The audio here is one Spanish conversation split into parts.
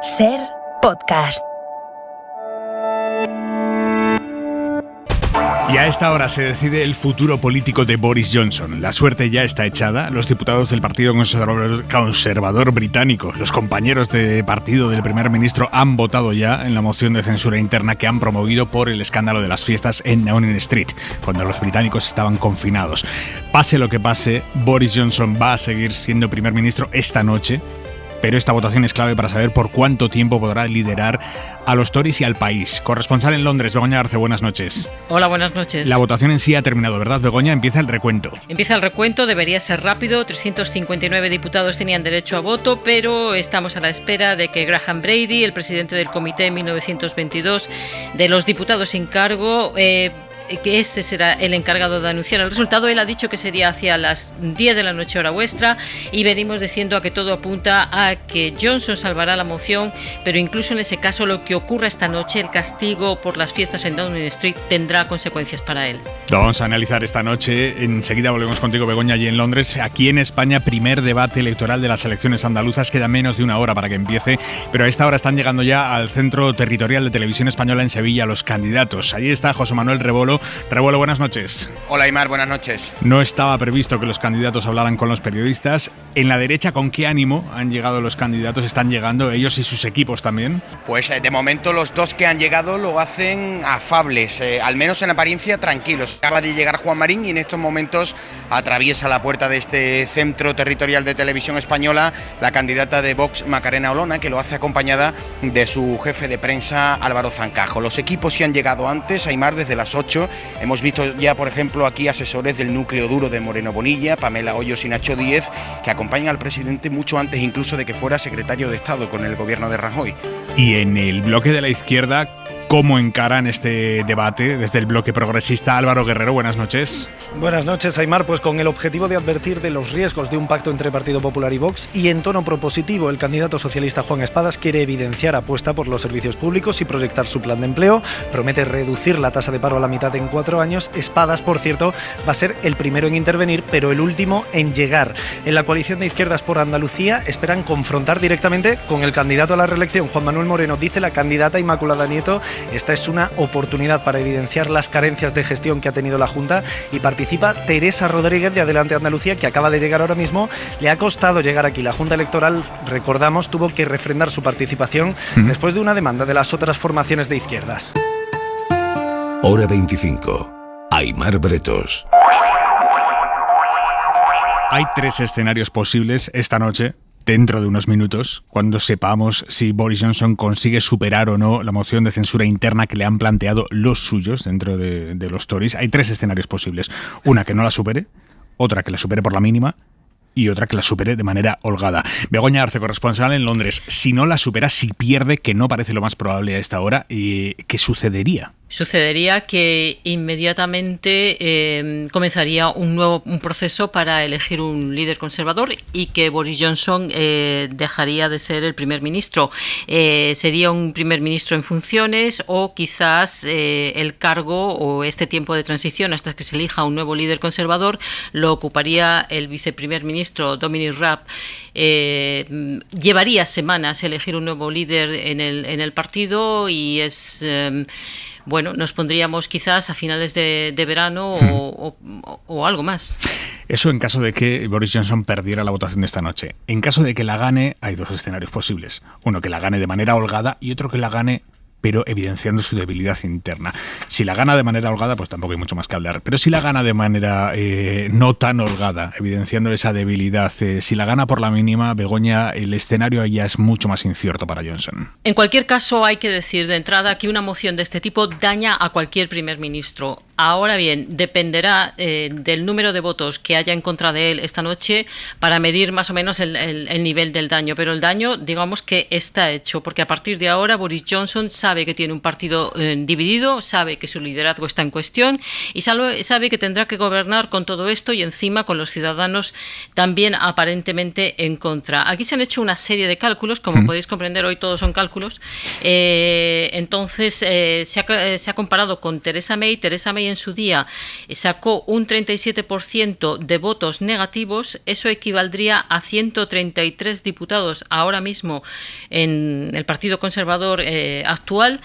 SER Podcast. Y a esta hora se decide el futuro político de Boris Johnson. La suerte ya está echada. Los diputados del Partido Conservador británico, los compañeros de partido del primer ministro, han votado ya en la moción de censura interna que han promovido por el escándalo de las fiestas en Downing Street, cuando los británicos estaban confinados. Pase lo que pase, Boris Johnson va a seguir siendo primer ministro esta noche. Pero esta votación es clave para saber por cuánto tiempo podrá liderar a los Tories y al país. Corresponsal en Londres, Begoña Arce, buenas noches. Hola, buenas noches. La votación en sí ha terminado, ¿verdad, Begoña? Empieza el recuento. Empieza el recuento, debería ser rápido. 359 diputados tenían derecho a voto, pero estamos a la espera de que Graham Brady, el presidente del comité en 1922 de los diputados sin cargo, que ese será el encargado de anunciar el resultado. Él ha dicho que sería hacia las 10 de la noche hora vuestra y venimos diciendo a que todo apunta a que Johnson salvará la moción, pero incluso en ese caso lo que ocurra esta noche, el castigo por las fiestas en Downing Street, tendrá consecuencias para él. Lo vamos a analizar esta noche. Enseguida volvemos contigo, Begoña, allí en Londres. Aquí en España, primer debate electoral de las elecciones andaluzas. Queda menos de una hora para que empiece, pero a esta hora están llegando ya al Centro Territorial de Televisión Española en Sevilla los candidatos. Allí está José Manuel Rebolo. Rebolo, buenas noches. Hola, Aymar, buenas noches. No estaba previsto que los candidatos hablaran con los periodistas. En la derecha, ¿con qué ánimo han llegado los candidatos? ¿Están llegando ellos y sus equipos también? Pues de momento los dos que han llegado lo hacen afables, al menos en apariencia tranquilos. Acaba de llegar Juan Marín y en estos momentos atraviesa la puerta de este Centro Territorial de Televisión Española la candidata de Vox, Macarena Olona, que lo hace acompañada de su jefe de prensa, Álvaro Zancajo. Los equipos sí han llegado antes, Aymar, desde las 8. Hemos visto ya, por ejemplo, aquí asesores del núcleo duro de Moreno Bonilla, Pamela Hoyos y Nacho Díez, que acompañan al presidente mucho antes incluso de que fuera secretario de Estado con el gobierno de Rajoy. Y en el bloque de la izquierda, ¿cómo encaran este debate desde el bloque progresista? Álvaro Guerrero, buenas noches. Buenas noches, Aymar. Pues con el objetivo de advertir de los riesgos de un pacto entre Partido Popular y Vox, y en tono propositivo, el candidato socialista Juan Espadas quiere evidenciar apuesta por los servicios públicos y proyectar su plan de empleo. Promete reducir la tasa de paro a la mitad en 4 años. Espadas, por cierto, va a ser el primero en intervenir, pero el último en llegar. En la coalición de izquierdas por Andalucía esperan confrontar directamente con el candidato a la reelección, Juan Manuel Moreno. Dice la candidata Inmaculada Nieto: esta es una oportunidad para evidenciar las carencias de gestión que ha tenido la Junta. Y participa Teresa Rodríguez de Adelante Andalucía, que acaba de llegar ahora mismo. Le ha costado llegar aquí. La Junta Electoral, recordamos, tuvo que refrendar su participación después de una demanda de las otras formaciones de izquierdas. Hora 25. Aymar Bretos. Hay 3 escenarios posibles esta noche, dentro de unos minutos, cuando sepamos si Boris Johnson consigue superar o no la moción de censura interna que le han planteado los suyos dentro de los Tories. Hay 3 escenarios posibles. Una, que no la supere; otra, que la supere por la mínima; y otra, que la supere de manera holgada. Begoña Arce, corresponsal en Londres. Si no la supera, si pierde, que no parece lo más probable a esta hora, ¿qué sucedería? Sucedería que inmediatamente comenzaría un proceso para elegir un líder conservador y que Boris Johnson dejaría de ser el primer ministro. Sería un primer ministro en funciones, o quizás el cargo o este tiempo de transición hasta que se elija un nuevo líder conservador lo ocuparía el viceprimer ministro Dominic Raab. Llevaría semanas elegir un nuevo líder en el partido y bueno, nos pondríamos quizás a finales de verano o algo más. Eso en caso de que Boris Johnson perdiera la votación de esta noche. En caso de que la gane, hay 2 escenarios posibles. Uno, que la gane de manera holgada, y otro, que la gane pero evidenciando su debilidad interna. Si la gana de manera holgada, pues tampoco hay mucho más que hablar. Pero si la gana de manera no tan holgada, evidenciando esa debilidad, si la gana por la mínima, Begoña, el escenario ya es mucho más incierto para Johnson. En cualquier caso, hay que decir de entrada que una moción de este tipo daña a cualquier primer ministro. Ahora bien, dependerá del número de votos que haya en contra de él esta noche para medir más o menos el nivel del daño. Pero el daño, digamos que está hecho, porque a partir de ahora Boris Johnson sabe que tiene un partido dividido, sabe que su liderazgo está en cuestión y sabe que tendrá que gobernar con todo esto y encima con los ciudadanos también aparentemente en contra. Aquí se han hecho una serie de cálculos, como podéis comprender, hoy todos son cálculos. Entonces se ha comparado con Theresa May. Theresa May May en su día sacó un 37% de votos negativos, eso equivaldría a 133 diputados ahora mismo en el Partido Conservador actual.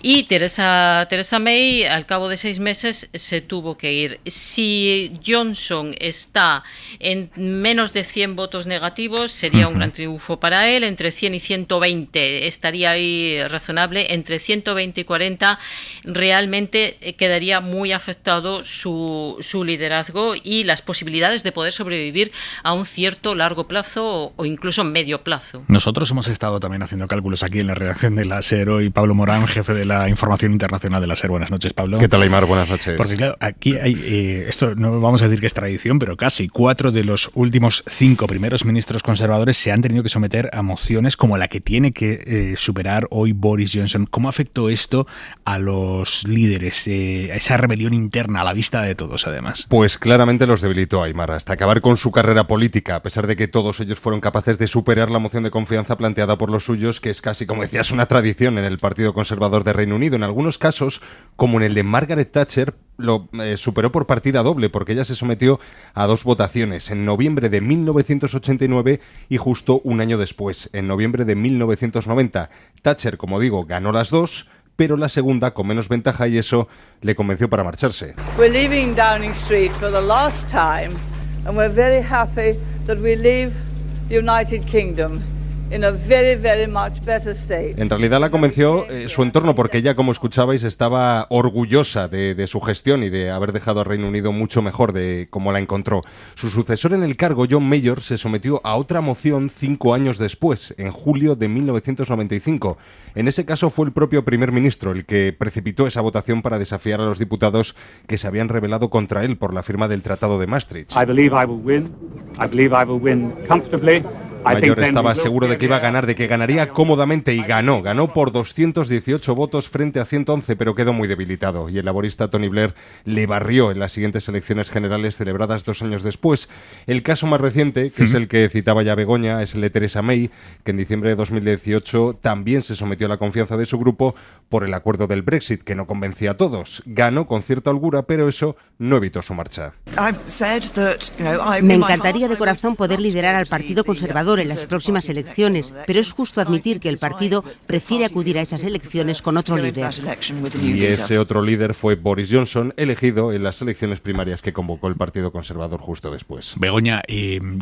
Y Theresa May, al cabo de 6 meses, se tuvo que ir. Si Johnson está en menos de 100 votos negativos, sería un gran triunfo para él. Entre 100 y 120 estaría ahí razonable. Entre 120 y 40 realmente quedaría muy afectado su liderazgo y las posibilidades de poder sobrevivir a un cierto largo plazo o incluso medio plazo. Nosotros hemos estado también haciendo cálculos aquí en la redacción de la SER hoy. Pablo Morán, jefe de la información internacional de la SER. Buenas noches, Pablo. ¿Qué tal, Aimar? Buenas noches. Porque claro, aquí hay, esto no vamos a decir que es tradición, pero casi 4 de los últimos 5 primeros ministros conservadores se han tenido que someter a mociones como la que tiene que superar hoy Boris Johnson. ¿Cómo afectó esto a los líderes, a esa rebelión interna a la vista de todos, además? Pues claramente los debilitó, Aimar, hasta acabar con su carrera política, a pesar de que todos ellos fueron capaces de superar la moción de confianza planteada por los suyos, que es casi, como decías, una tradición en el Partido Conservador de Reino Unido. En algunos casos, como en el de Margaret Thatcher, lo superó por partida doble, porque ella se sometió a 2 votaciones, en noviembre de 1989 y justo un año después, en noviembre de 1990. Thatcher, como digo, ganó las 2, pero la segunda con menos ventaja, y eso le convenció para marcharse. We're leaving Downing Street for the last time, and we're very happy that we leave the United Kingdom in a very, very much better state. En realidad la convenció su entorno, porque ella, como escuchabais, estaba orgullosa de su gestión y de haber dejado al Reino Unido mucho mejor de cómo la encontró. Su sucesor en el cargo, John Major, se sometió a otra moción 5 años después, en julio de 1995. En ese caso fue el propio primer ministro el que precipitó esa votación para desafiar a los diputados que se habían rebelado contra él por la firma del Tratado de Maastricht. I believe I will win. I believe I will win comfortably. Mayor estaba seguro de que iba a ganar, de que ganaría cómodamente, y ganó por 218 votos frente a 111, pero quedó muy debilitado, y el laborista Tony Blair le barrió en las siguientes elecciones generales celebradas 2 años después. El caso más reciente, que es el que citaba ya Begoña, es el de Theresa May, que en diciembre de 2018 también se sometió a la confianza de su grupo por el acuerdo del Brexit, que no convencía a todos. Ganó con cierta holgura, pero eso no evitó su marcha. Me encantaría de corazón poder liderar al Partido Conservador en las próximas elecciones, pero es justo admitir que el partido prefiere acudir a esas elecciones con otro líder. Y ese otro líder fue Boris Johnson, elegido en las elecciones primarias que convocó el Partido Conservador justo después. Begoña,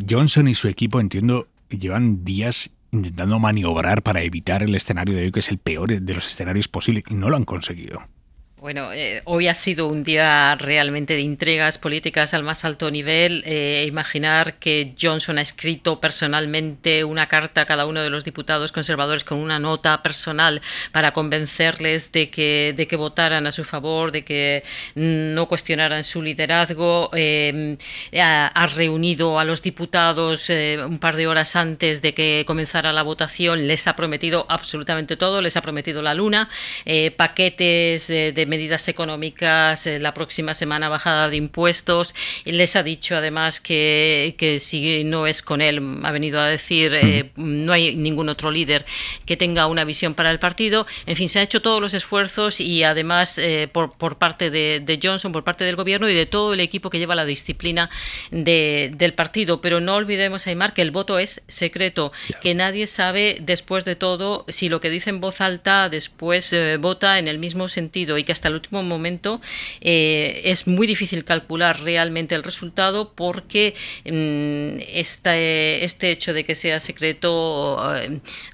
Johnson y su equipo, entiendo, llevan días intentando maniobrar para evitar el escenario de hoy, que es el peor de los escenarios posibles, y no lo han conseguido. Bueno, hoy ha sido un día realmente de intrigas políticas al más alto nivel. Imaginar que Johnson ha escrito personalmente una carta a cada uno de los diputados conservadores con una nota personal para convencerles de que votaran a su favor, de que no cuestionaran su liderazgo. Ha reunido a los diputados un par de horas antes de que comenzara la votación. Les ha prometido absolutamente todo. Les ha prometido la luna, paquetes de medidas económicas, la próxima semana bajada de impuestos. Les ha dicho además que si no es con él, ha venido a decir, no hay ningún otro líder que tenga una visión para el partido. En fin, se han hecho todos los esfuerzos, y además por parte de Johnson, por parte del gobierno y de todo el equipo que lleva la disciplina del partido. Pero no olvidemos, Aimar, que el voto es secreto, que nadie sabe después de todo si lo que dice en voz alta después vota en el mismo sentido, y que hasta el último momento es muy difícil calcular realmente el resultado, porque este hecho de que sea secreto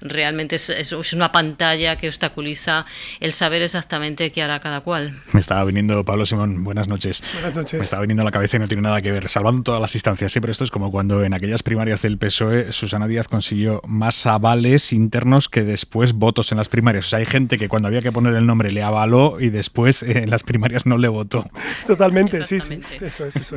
realmente es una pantalla que obstaculiza el saber exactamente qué hará cada cual. Me estaba viniendo, Pablo Simón, buenas noches. Buenas noches. Me estaba viniendo a la cabeza y no tiene nada que ver, salvando todas las instancias, sí, pero esto es como cuando en aquellas primarias del PSOE Susana Díaz consiguió más avales internos que después votos en las primarias. O sea, hay gente que cuando había que poner el nombre le avaló y después en las primarias no le votó. Totalmente, sí. Eso es.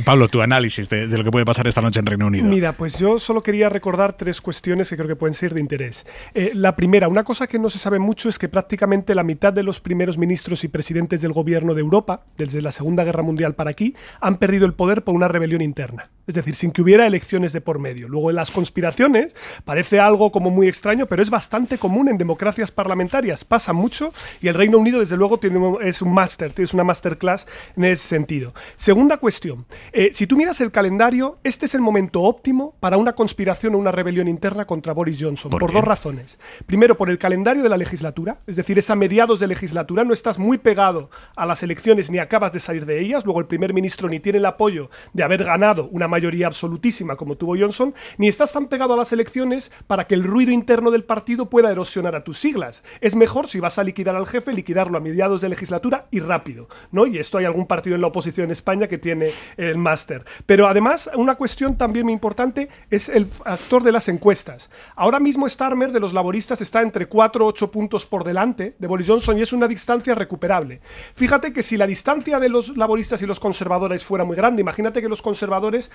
Pablo, tu análisis de lo que puede pasar esta noche en Reino Unido. Mira, pues yo solo quería recordar 3 cuestiones que creo que pueden ser de interés. La primera, una cosa que no se sabe mucho es que prácticamente la mitad de los primeros ministros y presidentes del gobierno de Europa, desde la Segunda Guerra Mundial para aquí, han perdido el poder por una rebelión interna. es decir, sin que hubiera elecciones de por medio. Luego, en las conspiraciones parece algo como muy extraño, pero es bastante común en democracias parlamentarias, pasa mucho, y el Reino Unido, desde luego, es una masterclass en ese sentido. Segunda cuestión, si tú miras el calendario, este es el momento óptimo para una conspiración o una rebelión interna contra Boris Johnson, por dos razones. Primero, por el calendario de la legislatura, es decir, es a mediados de legislatura, no estás muy pegado a las elecciones ni acabas de salir de ellas, luego el primer ministro ni tiene el apoyo de haber ganado una mayoría absolutísima como tuvo Johnson, ni estás tan pegado a las elecciones para que el ruido interno del partido pueda erosionar a tus siglas. Es mejor, si vas a liquidar al jefe, liquidarlo a mediados de legislatura y rápido, ¿no? Y esto hay algún partido en la oposición en España que tiene el máster. Pero además, una cuestión también muy importante es el factor de las encuestas. Ahora mismo Starmer de los laboristas está entre 4 o 8 puntos por delante de Boris Johnson y es una distancia recuperable. Fíjate que si la distancia de los laboristas y los conservadores fuera muy grande, imagínate que los conservadores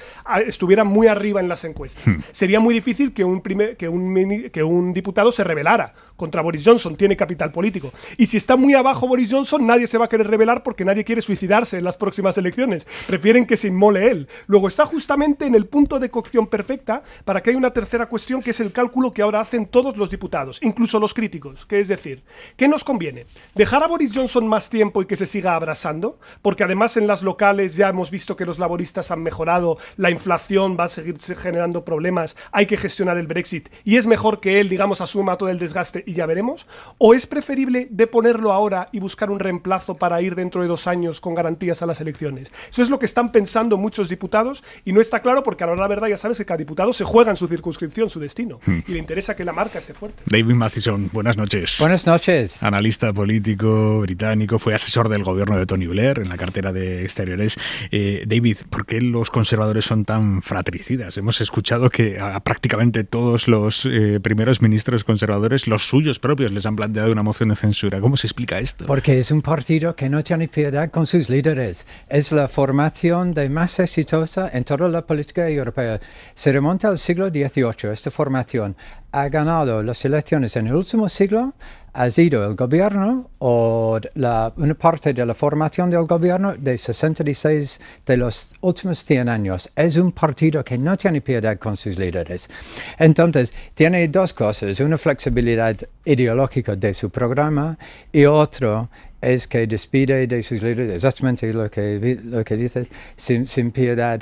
estuvieran muy arriba en las encuestas. Sería muy difícil que un diputado se rebelara contra Boris Johnson, tiene capital político. Y si está muy abajo Boris Johnson, nadie se va a querer rebelar porque nadie quiere suicidarse en las próximas elecciones. Prefieren que se inmole él. Luego está justamente en el punto de cocción perfecta para que haya una tercera cuestión, que es el cálculo que ahora hacen todos los diputados, incluso los críticos, que es decir, ¿qué nos conviene? ¿Dejar a Boris Johnson más tiempo y que se siga abrasando? Porque además en las locales ya hemos visto que los laboristas han mejorado, la inflación va a seguir generando problemas, hay que gestionar el Brexit y es mejor que él, digamos, asuma todo el desgaste y ya veremos. ¿O es preferible deponerlo ahora y buscar un reemplazo para ir dentro de 2 años con garantías a las elecciones? Eso es lo que están pensando muchos diputados y no está claro porque a la verdad ya sabes que cada diputado se juega en su circunscripción, su destino, y le interesa que la marca esté fuerte. David Mathieson, buenas noches. Buenas noches. Analista político británico, fue asesor del gobierno de Tony Blair en la cartera de Exteriores. David, ¿por qué los conservadores son tan fratricidas? Hemos escuchado que a prácticamente todos los primeros ministros conservadores, los suyos propios, les han planteado una moción de censura. ¿Cómo se explica esto? Porque es un partido que no tiene piedad con sus líderes. Es la formación de más exitosa en toda la política europea. Se remonta al siglo XVIII. Esta formación ha ganado las elecciones en el último siglo. Ha sido el gobierno o una parte de la formación del gobierno de 66 de los últimos 100 años. Es un partido que no tiene piedad con sus líderes. Entonces, tiene dos cosas, una flexibilidad ideológica de su programa y otro es que despide de sus líderes, exactamente lo que dices, sin piedad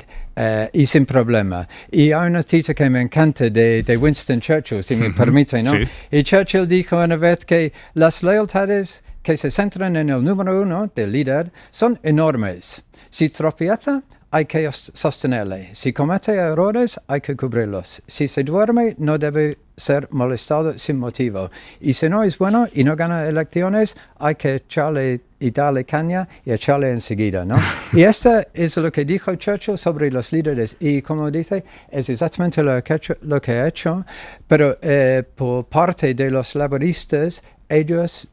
y sin problema. Y hay una cita que me encanta de Winston Churchill, si me permite, ¿no? Sí. Y Churchill dijo una vez que las lealtades que se centran en el número 1 del líder son enormes. Si tropieza, hay que sostenerle. Si comete errores, hay que cubrirlos. Si se duerme, no debe ser molestado sin motivo. Y si no es bueno y no gana elecciones, hay que echarle y darle caña y echarle enseguida, ¿no? Y esto es lo que dijo Churchill sobre los líderes. Y como dice, es exactamente lo que ha hecho, pero por parte de los laboristas, ellos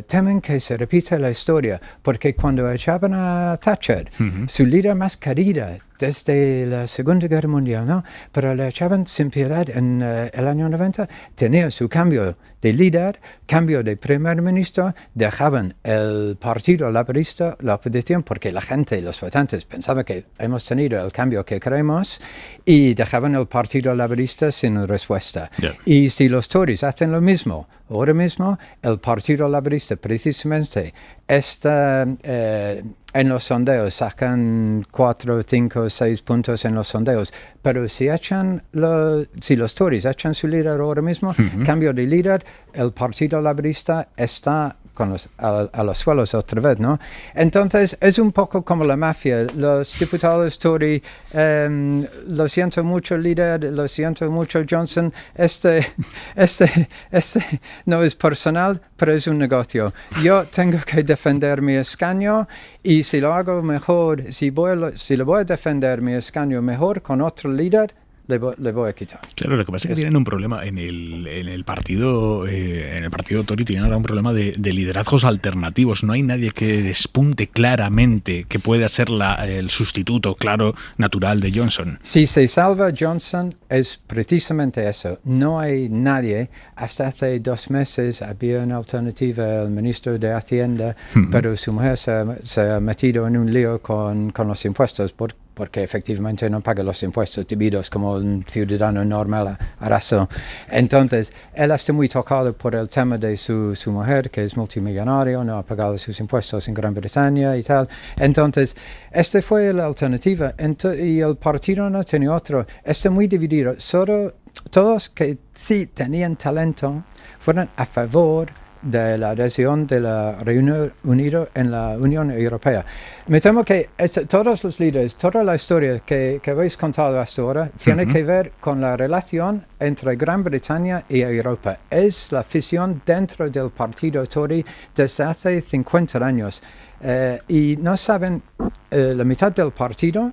temen que se repita la historia, porque cuando echaban a Thatcher, su líder más querida desde la Segunda Guerra Mundial, ¿no? Pero le echaban sin piedad en el año 90, tenía su cambio de líder, cambio de primer ministro, dejaban el partido laborista, la oposición, porque la gente, los votantes, pensaban que hemos tenido el cambio que queremos y dejaban el partido laborista sin respuesta. Yeah. Y si los Tories hacen lo mismo, ahora mismo el partido laborista precisamente está en los sondeos, sacan 4, 5, 6 puntos en los sondeos, pero si los Tories echan su líder ahora mismo, cambio de líder, el partido laborista está a los suelos otra vez, ¿no? Entonces, es un poco como la mafia. Los diputados Tory, lo siento mucho, líder, lo siento mucho, Johnson, este no es personal, pero es un negocio. Yo tengo que defender mi escaño y si lo hago mejor, si lo voy a defender mi escaño mejor con otro líder, le voy a quitar. Claro, lo que pasa es que tienen un problema en el partido Tory, tienen ahora un problema de liderazgos alternativos. No hay nadie que despunte claramente, que pueda ser el sustituto claro, natural de Johnson. Si se salva Johnson es precisamente eso. No hay nadie. Hasta hace 2 meses había una alternativa, el ministro de Hacienda, pero su mujer se ha metido en un lío con los impuestos porque efectivamente no paga los impuestos debidos como un ciudadano normal hará eso. Entonces, él está muy tocado por el tema de su mujer, que es multimillonario, no ha pagado sus impuestos en Gran Bretaña y tal. Entonces, esta fue la alternativa y el partido no tenía otro. Está muy dividido. Solo todos que sí tenían talento fueron a favor de la adhesión de la Reino Unido en la Unión Europea. Me temo que todos los líderes, toda la historia que habéis contado hasta ahora tiene que ver con la relación entre Gran Bretaña y Europa. Es la fisión dentro del partido Tory desde hace 50 años. Y no saben, la mitad del partido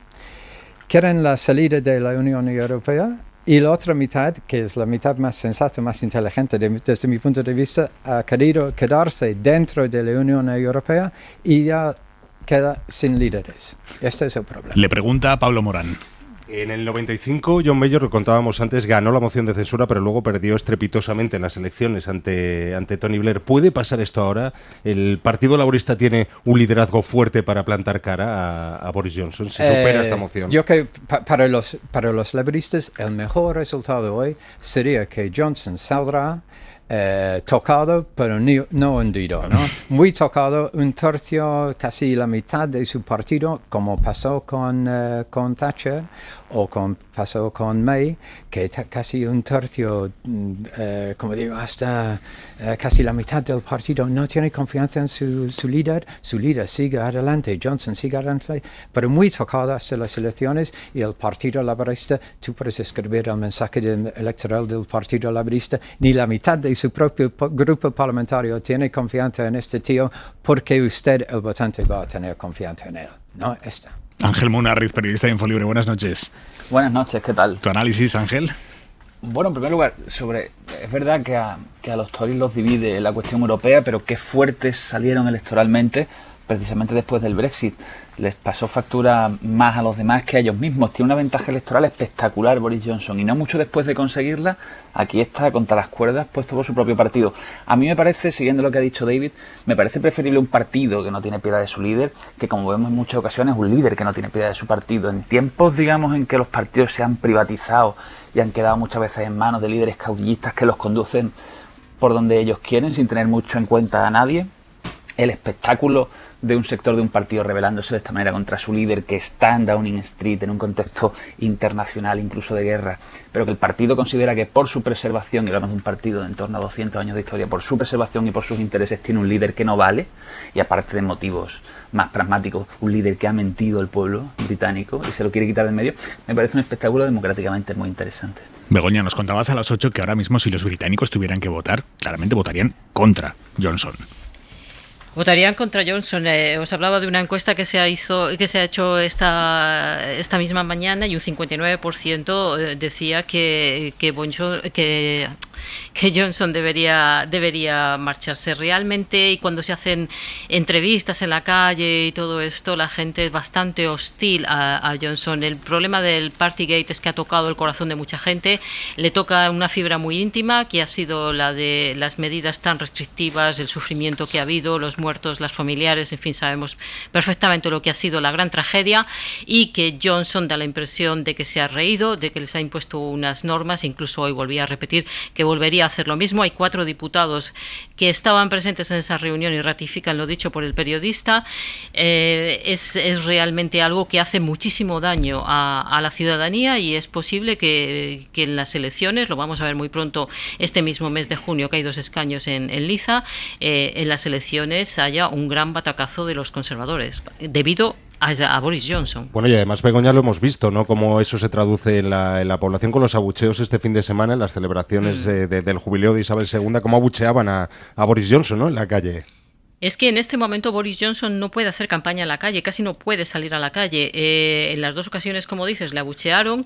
quieren la salida de la Unión Europea. Y la otra mitad, que es la mitad más sensata, más inteligente desde mi punto de vista, ha querido quedarse dentro de la Unión Europea y ya queda sin líderes. Este es el problema. Le pregunta a Pablo Morán. En el 95, John Major, lo contábamos antes, ganó la moción de censura, pero luego perdió estrepitosamente en las elecciones ante Tony Blair. ¿Puede pasar esto ahora? ¿El Partido Laborista tiene un liderazgo fuerte para plantar cara a Boris Johnson? ¿Se supera esta moción? Yo creo que para los laboristas el mejor resultado hoy sería que Johnson saldrá tocado, pero no hundido, ¿no? Muy tocado, un tercio, casi la mitad de su partido, como pasó con Thatcher o pasó con May, que casi un tercio, como digo, hasta casi la mitad del partido no tiene confianza en su líder sigue adelante, Johnson sigue adelante, pero muy tocado hasta las elecciones, y el Partido Laborista, tú puedes escribir el mensaje electoral del Partido Laborista, ni la mitad de su propio grupo parlamentario tiene confianza en este tío, porque usted, el votante, va a tener confianza en él, ¿no? Ángel Munarriz, periodista de Infolibre, buenas noches. Buenas noches, ¿qué tal? ¿Tu análisis, Ángel? Bueno, en primer lugar, es verdad que a los Tories los divide la cuestión europea, pero qué fuertes salieron electoralmente precisamente después del Brexit. Les pasó factura más a los demás que a ellos mismos. Tiene una ventaja electoral espectacular Boris Johnson, y no mucho después de conseguirla, aquí está contra las cuerdas puesto por su propio partido. A mí me parece, siguiendo lo que ha dicho David, me parece preferible un partido que no tiene piedad de su líder, que, como vemos en muchas ocasiones, un líder que no tiene piedad de su partido. En tiempos, digamos, en que los partidos se han privatizado y han quedado muchas veces en manos de líderes caudillistas que los conducen por donde ellos quieren, sin tener mucho en cuenta a nadie, el espectáculo de un sector de un partido rebelándose de esta manera contra su líder, que está en Downing Street en un contexto internacional, incluso de guerra, pero que el partido considera que por su preservación, y hablamos de un partido de en torno a 200 años de historia, por su preservación y por sus intereses tiene un líder que no vale, y aparte de motivos más pragmáticos, un líder que ha mentido al pueblo británico y se lo quiere quitar de en medio, me parece un espectáculo democráticamente muy interesante. Begoña, nos contabas a las 8 que ahora mismo, si los británicos tuvieran que votar, claramente votarían contra Johnson. Votarían contra Johnson. Os hablaba de una encuesta que se ha hecho esta misma mañana, y un 59% decía que Johnson debería marcharse realmente. Y cuando se hacen entrevistas en la calle y todo esto, la gente es bastante hostil a Johnson. El problema del Partygate es que ha tocado el corazón de mucha gente, le toca una fibra muy íntima, que ha sido la de las medidas tan restrictivas, el sufrimiento que ha habido, los muertos, las familiares, en fin, sabemos perfectamente lo que ha sido la gran tragedia, y que Johnson da la impresión de que se ha reído, de que les ha impuesto unas normas, incluso hoy volvía a repetir que volvería a hacer lo mismo. Hay 4 diputados que estaban presentes en esa reunión y ratifican lo dicho por el periodista. Es realmente algo que hace muchísimo daño a la ciudadanía, y es posible que en las elecciones, lo vamos a ver muy pronto este mismo mes de junio, que hay 2 escaños en Liza, en las elecciones haya un gran batacazo de los conservadores debido a Boris Johnson. Bueno, y además, Begoña, lo hemos visto, ¿no? Cómo eso se traduce en la población con los abucheos este fin de semana, en las celebraciones del jubileo de Isabel II, cómo abucheaban a Boris Johnson, ¿no?, en la calle. Es que en este momento Boris Johnson no puede hacer campaña en la calle, casi no puede salir a la calle. En las 2 ocasiones, como dices, le abuchearon.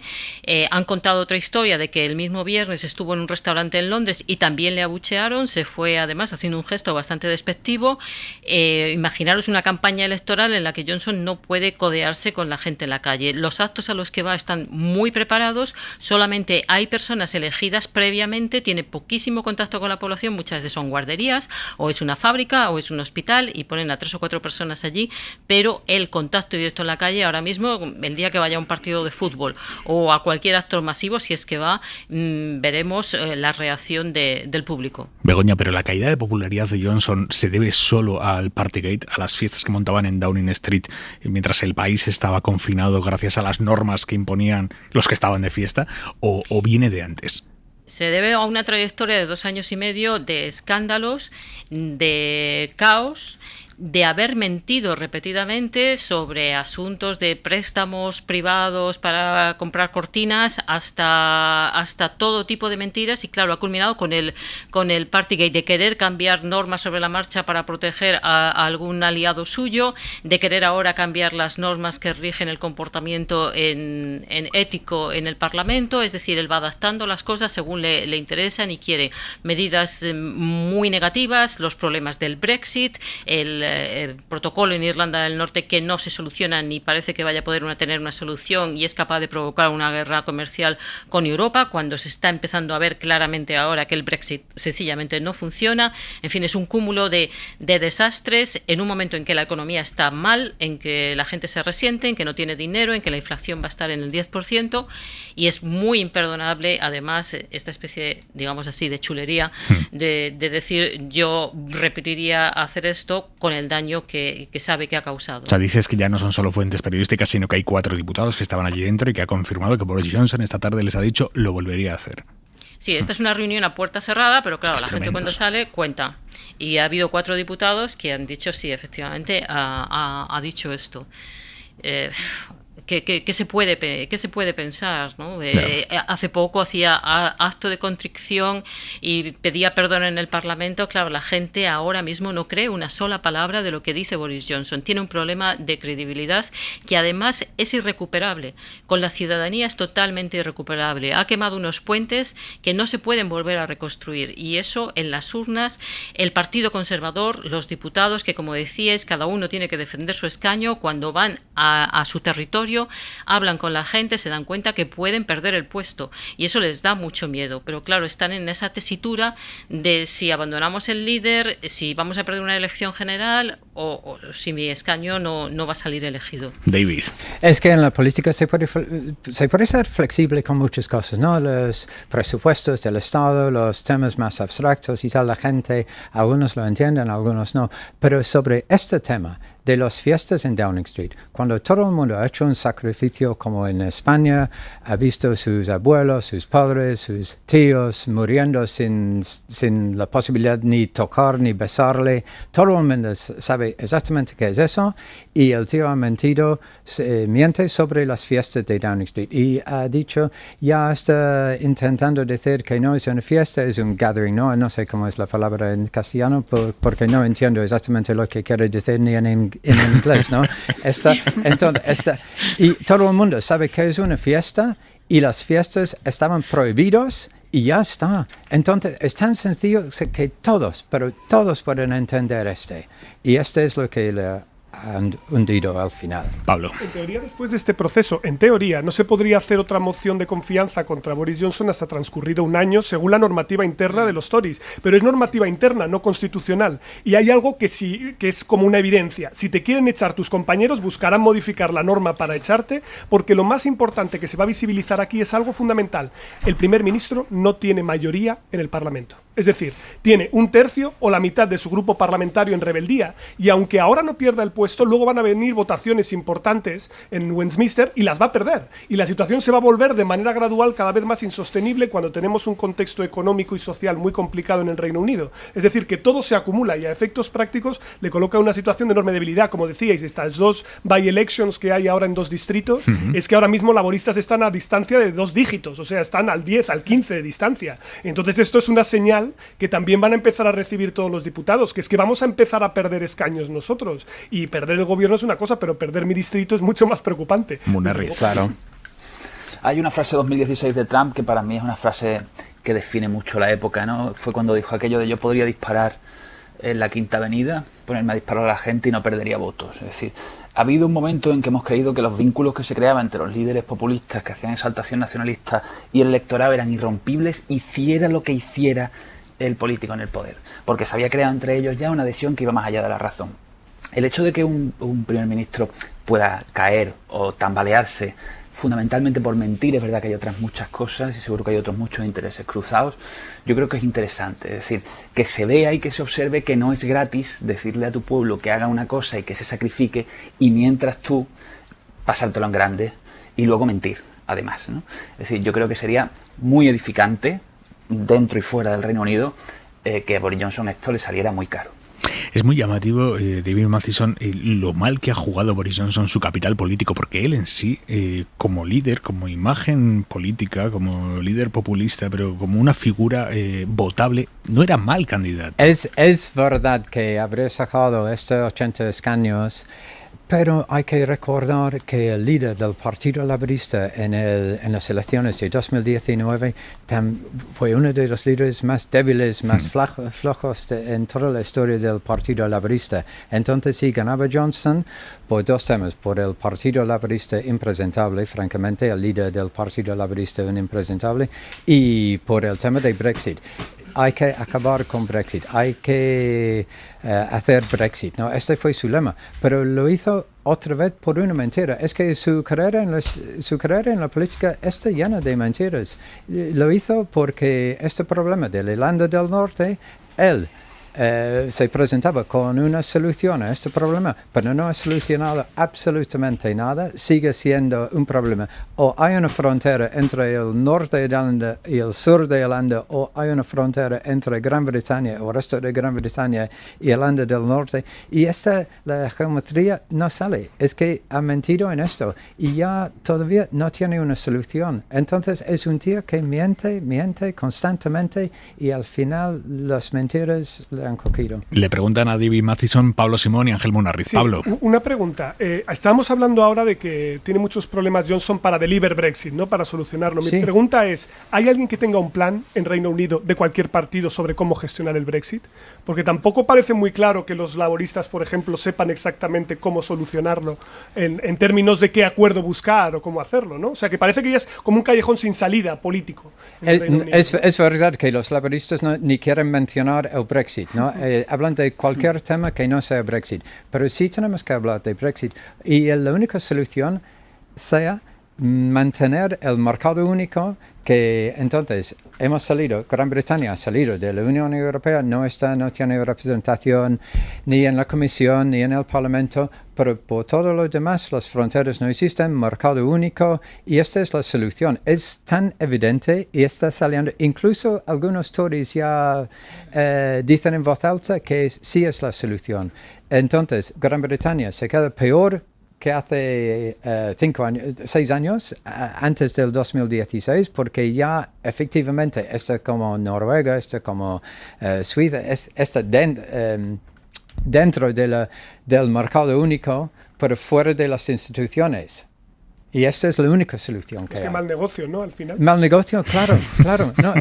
Han contado otra historia de que el mismo viernes estuvo en un restaurante en Londres y también le abuchearon. Se fue, además, haciendo un gesto bastante despectivo. Imaginaros una campaña electoral en la que Johnson no puede codearse con la gente en la calle. Los actos a los que va están muy preparados. Solamente hay personas elegidas previamente. Tiene poquísimo contacto con la población. Muchas veces son guarderías, o es una fábrica, o es un hospital y ponen a 3 o 4 personas allí, pero el contacto directo en la calle ahora mismo, el día que vaya a un partido de fútbol o a cualquier acto masivo, si es que va, veremos la reacción del público. Begoña, pero la caída de popularidad de Johnson se debe solo al Partygate, a las fiestas que montaban en Downing Street mientras el país estaba confinado gracias a las normas que imponían los que estaban de fiesta, o viene de antes. Se debe a una trayectoria de 2 años y medio de escándalos, de caos, de haber mentido repetidamente sobre asuntos de préstamos privados para comprar cortinas hasta todo tipo de mentiras, y claro, ha culminado con el Partygate, de querer cambiar normas sobre la marcha para proteger a algún aliado suyo, de querer ahora cambiar las normas que rigen el comportamiento en ético en el Parlamento. Es decir, él va adaptando las cosas según le interesan y quiere medidas muy negativas, los problemas del Brexit, el protocolo en Irlanda del Norte que no se soluciona ni parece que vaya a poder tener una solución y es capaz de provocar una guerra comercial con Europa, cuando se está empezando a ver claramente ahora que el Brexit sencillamente no funciona. En fin, es un cúmulo de desastres en un momento en que la economía está mal, en que la gente se resiente, en que no tiene dinero, en que la inflación va a estar en el 10%, y es muy imperdonable además esta especie, digamos así, de chulería de decir yo repetiría hacer esto con el daño que sabe que ha causado. O sea, dices que ya no son solo fuentes periodísticas, sino que hay 4 diputados que estaban allí dentro y que ha confirmado que Boris Johnson esta tarde les ha dicho lo volvería a hacer. Sí, esta es una reunión a puerta cerrada, pero claro, la gente cuando sale cuenta. Y ha habido 4 diputados que han dicho sí, efectivamente, ha dicho esto. ¿Qué se puede pensar, ¿no? Hace poco hacía acto de contrición y pedía perdón en el Parlamento. Claro, la gente ahora mismo no cree una sola palabra de lo que dice Boris Johnson. Tiene un problema de credibilidad que además es irrecuperable. Con la ciudadanía es totalmente irrecuperable. Ha quemado unos puentes que no se pueden volver a reconstruir, y eso en las urnas, el Partido Conservador, los diputados que, como decíais, cada uno tiene que defender su escaño, cuando van a su territorio, hablan con la gente, se dan cuenta que pueden perder el puesto y eso les da mucho miedo. Pero claro, están en esa tesitura de si abandonamos el líder, si vamos a perder una elección general o si mi escaño no va a salir elegido. David. Es que en la política se puede ser flexible con muchas cosas, ¿no? Los presupuestos del Estado, los temas más abstractos y tal, la gente, algunos lo entienden, algunos no. Pero sobre este tema de las fiestas en Downing Street, cuando todo el mundo ha hecho un sacrificio como en España, ha visto sus abuelos, sus padres, sus tíos muriendo sin la posibilidad ni tocar ni besarle, todo el mundo sabe exactamente qué es eso, y el tío ha mentido, miente sobre las fiestas de Downing Street y ha dicho, ya está intentando decir que no es una fiesta, es un gathering, no sé cómo es la palabra en castellano porque no entiendo exactamente lo que quiere decir ni en inglés, ¿no? Y todo el mundo sabe que es una fiesta y las fiestas estaban prohibidos y ya está. Entonces es tan sencillo que todos pueden entender y es lo que le han hundido al final. Pablo. En teoría, después de este proceso, no se podría hacer otra moción de confianza contra Boris Johnson hasta transcurrido un año, según la normativa interna de los Tories. Pero es normativa interna, no constitucional. Y hay algo que es como una evidencia. Si te quieren echar tus compañeros, buscarán modificar la norma para echarte, porque lo más importante que se va a visibilizar aquí es algo fundamental. El primer ministro no tiene mayoría en el Parlamento. Es decir, tiene 1/3 o la mitad de su grupo parlamentario en rebeldía, y aunque ahora no pierda el puesto, luego van a venir votaciones importantes en Westminster y las va a perder. Y la situación se va a volver de manera gradual cada vez más insostenible cuando tenemos un contexto económico y social muy complicado en el Reino Unido. Es decir, que todo se acumula y a efectos prácticos le coloca una situación de enorme debilidad. Como decíais, estas 2 by-elections que hay ahora en 2 distritos, es que ahora mismo laboristas están a distancia de 2 dígitos, o sea, están al 10, al 15 de distancia. Entonces esto es una señal que también van a empezar a recibir todos los diputados, que es que vamos a empezar a perder escaños nosotros, y perder el gobierno es una cosa, pero perder mi distrito es mucho más preocupante. Claro. Hay una frase de 2016 de Trump que para mí es una frase que define mucho la época, ¿no? Fue cuando dijo aquello de yo podría disparar en la Quinta Avenida, ponerme a disparar a la gente y no perdería votos. Es decir, ha habido un momento en que hemos creído que los vínculos que se creaban entre los líderes populistas que hacían exaltación nacionalista y el electorado eran irrompibles, hiciera lo que hiciera el político en el poder, porque se había creado entre ellos ya una adhesión que iba más allá de la razón. El hecho de que un primer ministro pueda caer o tambalearse fundamentalmente por mentir, es verdad que hay otras muchas cosas y seguro que hay otros muchos intereses cruzados, yo creo que es interesante, es decir, que se vea y que se observe que no es gratis decirle a tu pueblo que haga una cosa y que se sacrifique y mientras tú pasártelo en grande y luego mentir, además, ¿no? Es decir, yo creo que sería muy edificante, dentro y fuera del Reino Unido, que a Boris Johnson esto le saliera muy caro. Es muy llamativo, David Mathieson, lo mal que ha jugado Boris Johnson su capital político, porque él en sí, como líder, como imagen política, como líder populista, pero como una figura votable, no era mal candidato. Es verdad que habría sacado estos 80 escaños, pero hay que recordar que el líder del Partido Laborista en las elecciones de 2019 fue uno de los líderes más débiles, más flojos en toda la historia del Partido Laborista. Entonces, sí, ganaba Johnson por dos temas, por el Partido Laborista impresentable, francamente, el líder del Partido Laborista un impresentable, y por el tema de Brexit. Hay que acabar con Brexit, hay que hacer Brexit, ¿no? Este fue su lema, pero lo hizo otra vez por una mentira. Es que su carrera en la política está llena de mentiras. Lo hizo porque este problema de la Irlanda del Norte, él se presentaba con una solución a este problema, pero no ha solucionado absolutamente nada, sigue siendo un problema. O hay una frontera entre el norte de Irlanda y el sur de Irlanda, o hay una frontera entre Gran Bretaña o el resto de Gran Bretaña y Irlanda del Norte, y la geometría no sale. Es que ha mentido en esto y ya todavía no tiene una solución. Entonces es un tío que miente constantemente y al final las mentiras han cogido. Le preguntan a David Mathieson, Pablo Simón y Ángel Munarriz. Sí, Pablo. Una pregunta. Estábamos hablando ahora de que tiene muchos problemas Johnson para deliver Brexit, ¿no? Para solucionarlo. Mi pregunta es, ¿hay alguien que tenga un plan en Reino Unido de cualquier partido sobre cómo gestionar el Brexit? Porque tampoco parece muy claro que los laboristas, por ejemplo, sepan exactamente cómo solucionarlo en términos de qué acuerdo buscar o cómo hacerlo, ¿no? O sea, que parece que ya es como un callejón sin salida político. Es verdad que los laboristas ni quieren mencionar el Brexit, ¿no? Hablan de cualquier tema que no sea Brexit, pero sí tenemos que hablar de Brexit y la única solución sea mantener el mercado único, que entonces hemos salido, Gran Bretaña ha salido de la Unión Europea, no tiene representación ni en la Comisión ni en el Parlamento, pero por todo lo demás las fronteras no existen, mercado único, y esta es la solución. Es tan evidente y está saliendo, incluso algunos Tories ya dicen en voz alta que sí es la solución. Entonces Gran Bretaña se queda peor que hace 6 años, antes del 2016, porque ya efectivamente está como Noruega, está como Suiza, está dentro del mercado único, pero fuera de las instituciones. Y esta es la única solución que hay. Es que mal negocio, ¿no? Al final. Mal negocio, claro. No,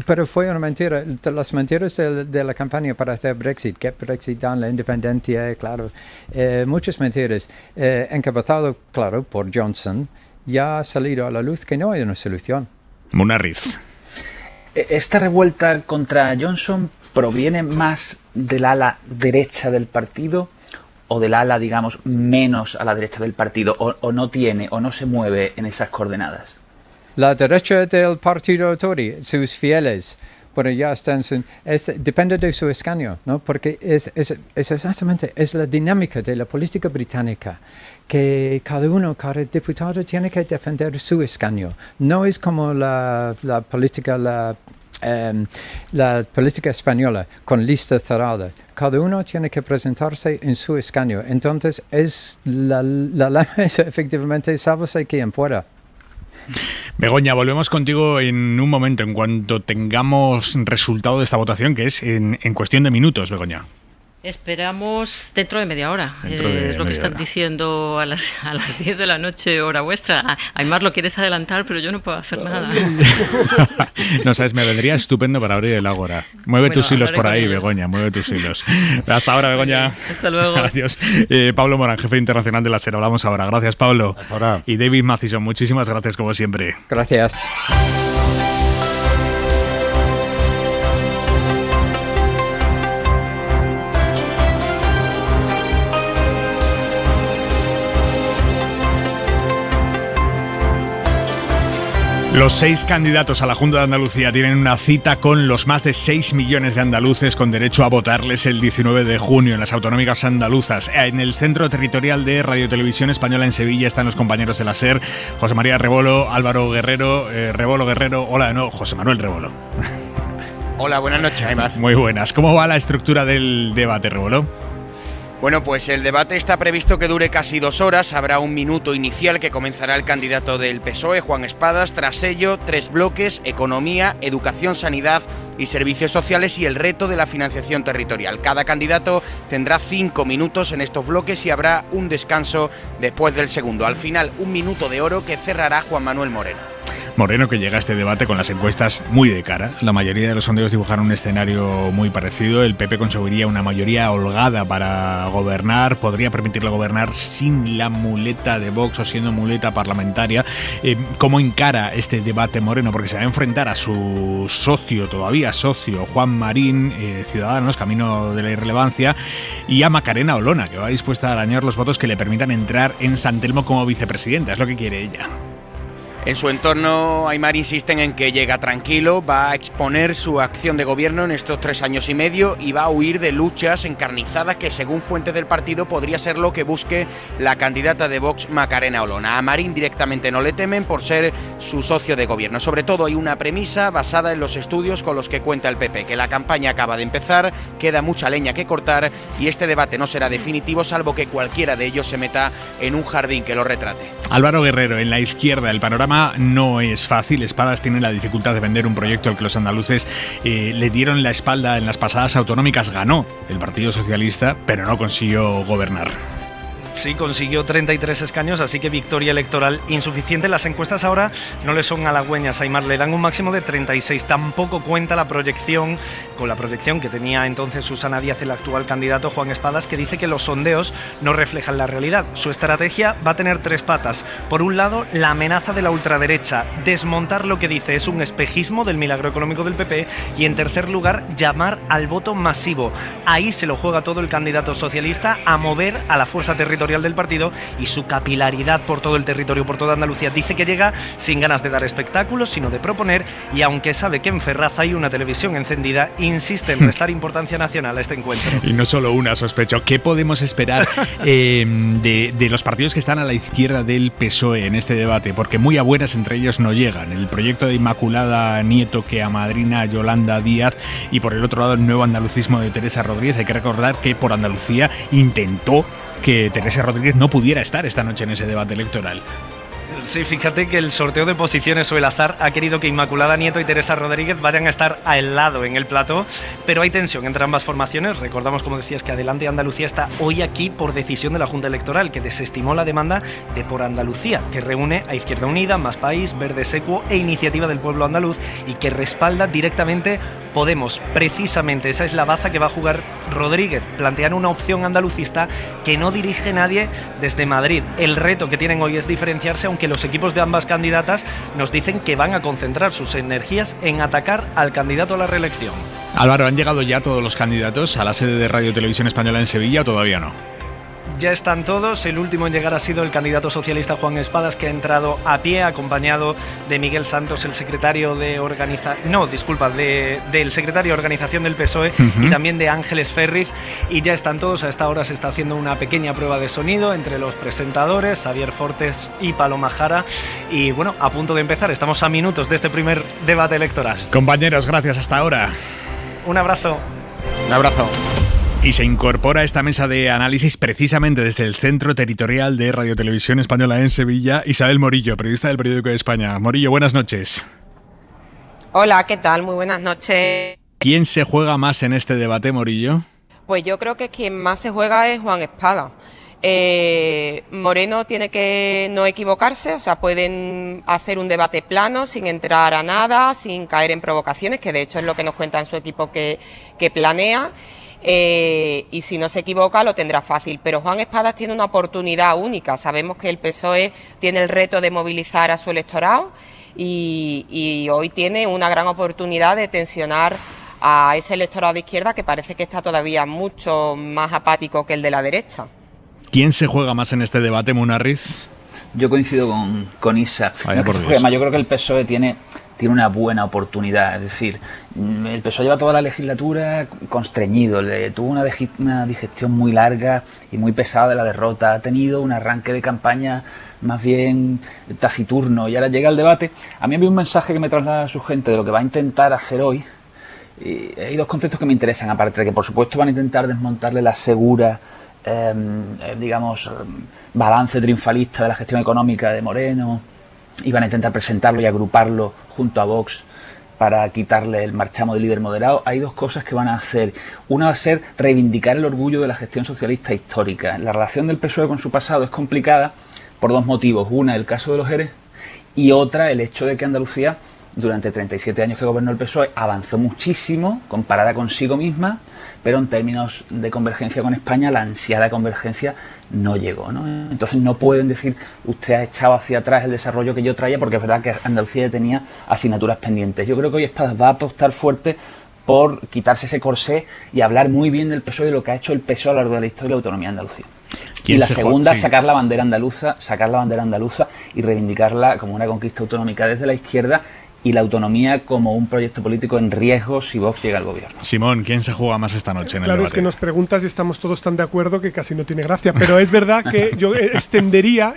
pero fue una mentira. Las mentiras de la campaña para hacer Brexit, Get Brexit Done, la independencia, claro. Muchas mentiras. Encabezado, claro, por Johnson, ya ha salido a la luz que no hay una solución. Munarriz. Esta revuelta contra Johnson proviene más del ala derecha del partido o del ala, digamos, menos a la derecha del partido, o no tiene, o no se mueve en esas coordenadas. La derecha del partido Tory, sus fieles, bueno, ya están, depende de su escaño, ¿no? Porque es exactamente, es la dinámica de la política británica, que cada diputado tiene que defender su escaño. No es como la política española con lista cerrada. Cada uno tiene que presentarse en su escaño. Entonces, la lema es efectivamente, sálvese quien pueda. Begoña, volvemos contigo en un momento, en cuanto tengamos resultado de esta votación, que es en cuestión de minutos, Begoña. Esperamos dentro de media hora, es lo que están diciendo a las 10 de la noche, hora vuestra. Aymar, lo quieres adelantar, pero yo no puedo hacer nada. No sabes, me vendría estupendo para abrir el ágora. Mueve tus hilos por ahí, Begoña, mueve tus hilos. Hasta ahora, Begoña. Hasta luego. Adiós. Pablo Morán, jefe internacional de la SER, hablamos ahora. Gracias, Pablo. Hasta ahora. Y David Mathieson, muchísimas gracias como siempre. Gracias. Los 6 candidatos a la Junta de Andalucía tienen una cita con los más de 6 millones de andaluces con derecho a votarles el 19 de junio en las autonómicas andaluzas. En el Centro Territorial de Radio Televisión Española en Sevilla están los compañeros de la SER, José María Rebolo, Álvaro Guerrero, José Manuel Rebolo. Hola, buenas noches, Aimar. Muy buenas. ¿Cómo va la estructura del debate, Rebolo? Bueno, pues el debate está previsto que dure casi 2 horas. Habrá un minuto inicial que comenzará el candidato del PSOE, Juan Espadas. Tras ello, 3 bloques: economía, educación, sanidad y servicios sociales, y el reto de la financiación territorial. Cada candidato tendrá 5 minutos en estos bloques y habrá un descanso después del segundo. Al final, un minuto de oro que cerrará Juan Manuel Moreno. Moreno, que llega a este debate con las encuestas muy de cara. La mayoría de los sondeos dibujaron un escenario muy parecido. El PP conseguiría una mayoría holgada para gobernar, podría permitirle gobernar sin la muleta de Vox o siendo muleta parlamentaria. ¿Cómo encara este debate Moreno? Porque se va a enfrentar a su todavía socio, Juan Marín, Ciudadanos, camino de la irrelevancia, y a Macarena Olona, que va dispuesta a arañar los votos que le permitan entrar en San Telmo como vicepresidenta. Es lo que quiere ella. En su entorno, Aimar, insisten en que llega tranquilo, va a exponer su acción de gobierno en estos 3 años y medio y va a huir de luchas encarnizadas que, según fuentes del partido, podría ser lo que busque la candidata de Vox, Macarena Olona. A Marín directamente no le temen por ser su socio de gobierno. Sobre todo hay una premisa basada en los estudios con los que cuenta el PP, que la campaña acaba de empezar, queda mucha leña que cortar y este debate no será definitivo salvo que cualquiera de ellos se meta en un jardín que lo retrate. Álvaro Guerrero, en la izquierda el panorama no es fácil. Espadas tiene la dificultad de vender un proyecto al que los andaluces le dieron la espalda en las pasadas autonómicas. Ganó el Partido Socialista, pero no consiguió gobernar. Sí, consiguió 33 escaños, así que victoria electoral insuficiente. Las encuestas ahora no le son halagüeñas, Aimar, le dan un máximo de 36. Tampoco cuenta con la proyección que tenía entonces Susana Díaz, el actual candidato Juan Espadas, que dice que los sondeos no reflejan la realidad. Su estrategia va a tener 3 patas. Por un lado, la amenaza de la ultraderecha, desmontar lo que dice es un espejismo del milagro económico del PP, y en tercer lugar, llamar al voto masivo. Ahí se lo juega todo el candidato socialista, a mover a la fuerza territorial del partido y su capilaridad por todo el territorio, por toda Andalucía. Dice que llega sin ganas de dar espectáculos, sino de proponer, y aunque sabe que en Ferraz hay una televisión encendida, insiste en restar importancia nacional a este encuentro. Y no solo una, sospecho. ¿Qué podemos esperar de los partidos que están a la izquierda del PSOE en este debate? Porque muy a buenas entre ellos no llegan. El proyecto de Inmaculada Nieto, que amadrina Yolanda Díaz, y por el otro lado el nuevo andalucismo de Teresa Rodríguez. Hay que recordar que por Andalucía intentó que Teresa Rodríguez no pudiera estar esta noche en ese debate electoral. Sí, fíjate que el sorteo de posiciones o el azar ha querido que Inmaculada Nieto y Teresa Rodríguez vayan a estar al lado en el plató, pero hay tensión entre ambas formaciones. Recordamos, como decías, que Adelante Andalucía está hoy aquí por decisión de la Junta Electoral, que desestimó la demanda de Por Andalucía, que reúne a Izquierda Unida, Más País, Verde Secuo e Iniciativa del Pueblo Andaluz, y que respalda directamente Podemos. Precisamente esa es la baza que va a jugar Rodríguez. Plantean una opción andalucista que no dirige nadie desde Madrid. El reto que tienen hoy es diferenciarse, aunque los equipos de ambas candidatas nos dicen que van a concentrar sus energías en atacar al candidato a la reelección. Álvaro, ¿han llegado ya todos los candidatos a la sede de Radio Televisión Española en Sevilla o todavía no? Ya están todos. El último en llegar ha sido el candidato socialista Juan Espadas, que ha entrado a pie, acompañado de Miguel Santos, el secretario de del secretario de organización del PSOE, y también de Ángeles Ferriz. Y ya están todos. A esta hora se está haciendo una pequeña prueba de sonido entre los presentadores, Xavier Fortes y Paloma Jara. Y bueno, a punto de empezar. Estamos a minutos de este primer debate electoral. Compañeros, gracias hasta ahora. Un abrazo. Un abrazo. Y se incorpora a esta mesa de análisis precisamente desde el Centro Territorial de Radio Televisión Española en Sevilla, Isabel Morillo, periodista del Periódico de España. Morillo, buenas noches. Hola, ¿qué tal? Muy buenas noches. ¿Quién se juega más en este debate, Morillo? Pues yo creo que quien más se juega es Juan Espadas. Moreno tiene que no equivocarse, o sea, pueden hacer un debate plano, sin entrar a nada, sin caer en provocaciones, que de hecho es lo que nos cuenta en su equipo que planea. Y si no se equivoca lo tendrá fácil, pero Juan Espadas tiene una oportunidad única. Sabemos que el PSOE tiene el reto de movilizar a su electorado y hoy tiene una gran oportunidad de tensionar a ese electorado de izquierda, que parece que está todavía mucho más apático que el de la derecha. ¿Quién se juega más en este debate, Munarriz? Yo coincido con Isa. Además, yo creo que el PSOE tiene una buena oportunidad. Es decir, el PSOE lleva toda la legislatura constreñido, tuvo una digestión muy larga y muy pesada de la derrota, ha tenido un arranque de campaña más bien taciturno y ahora llega el debate. A mí había un mensaje que me traslada su gente de lo que va a intentar hacer hoy. Y hay dos conceptos que me interesan, aparte de que por supuesto van a intentar desmontarle la segura balance triunfalista de la gestión económica de Moreno, y van a intentar presentarlo y agruparlo junto a Vox para quitarle el marchamo de líder moderado. Hay dos cosas que van a hacer. Una va a ser reivindicar el orgullo de la gestión socialista histórica. La relación del PSOE con su pasado es complicada por dos motivos. Una, el caso de los ERE, y otra, el hecho de que Andalucía, durante 37 años que gobernó el PSOE, avanzó muchísimo comparada consigo misma, pero en términos de convergencia con España, la ansiada convergencia no llegó, ¿no? Entonces no pueden decir, usted ha echado hacia atrás el desarrollo que yo traía, porque es verdad que Andalucía ya tenía asignaturas pendientes. Yo creo que hoy Espadas va a apostar fuerte por quitarse ese corsé y hablar muy bien del PSOE y de lo que ha hecho el PSOE a lo largo de la historia de la autonomía de Andalucía. Y la segunda, sacar la bandera andaluza y reivindicarla como una conquista autonómica desde la izquierda, y la autonomía como un proyecto político en riesgo si Vox llega al gobierno. Simón, ¿quién se juega más esta noche en el debate? Claro, es que nos preguntas y estamos todos tan de acuerdo que casi no tiene gracia, pero es verdad que yo extendería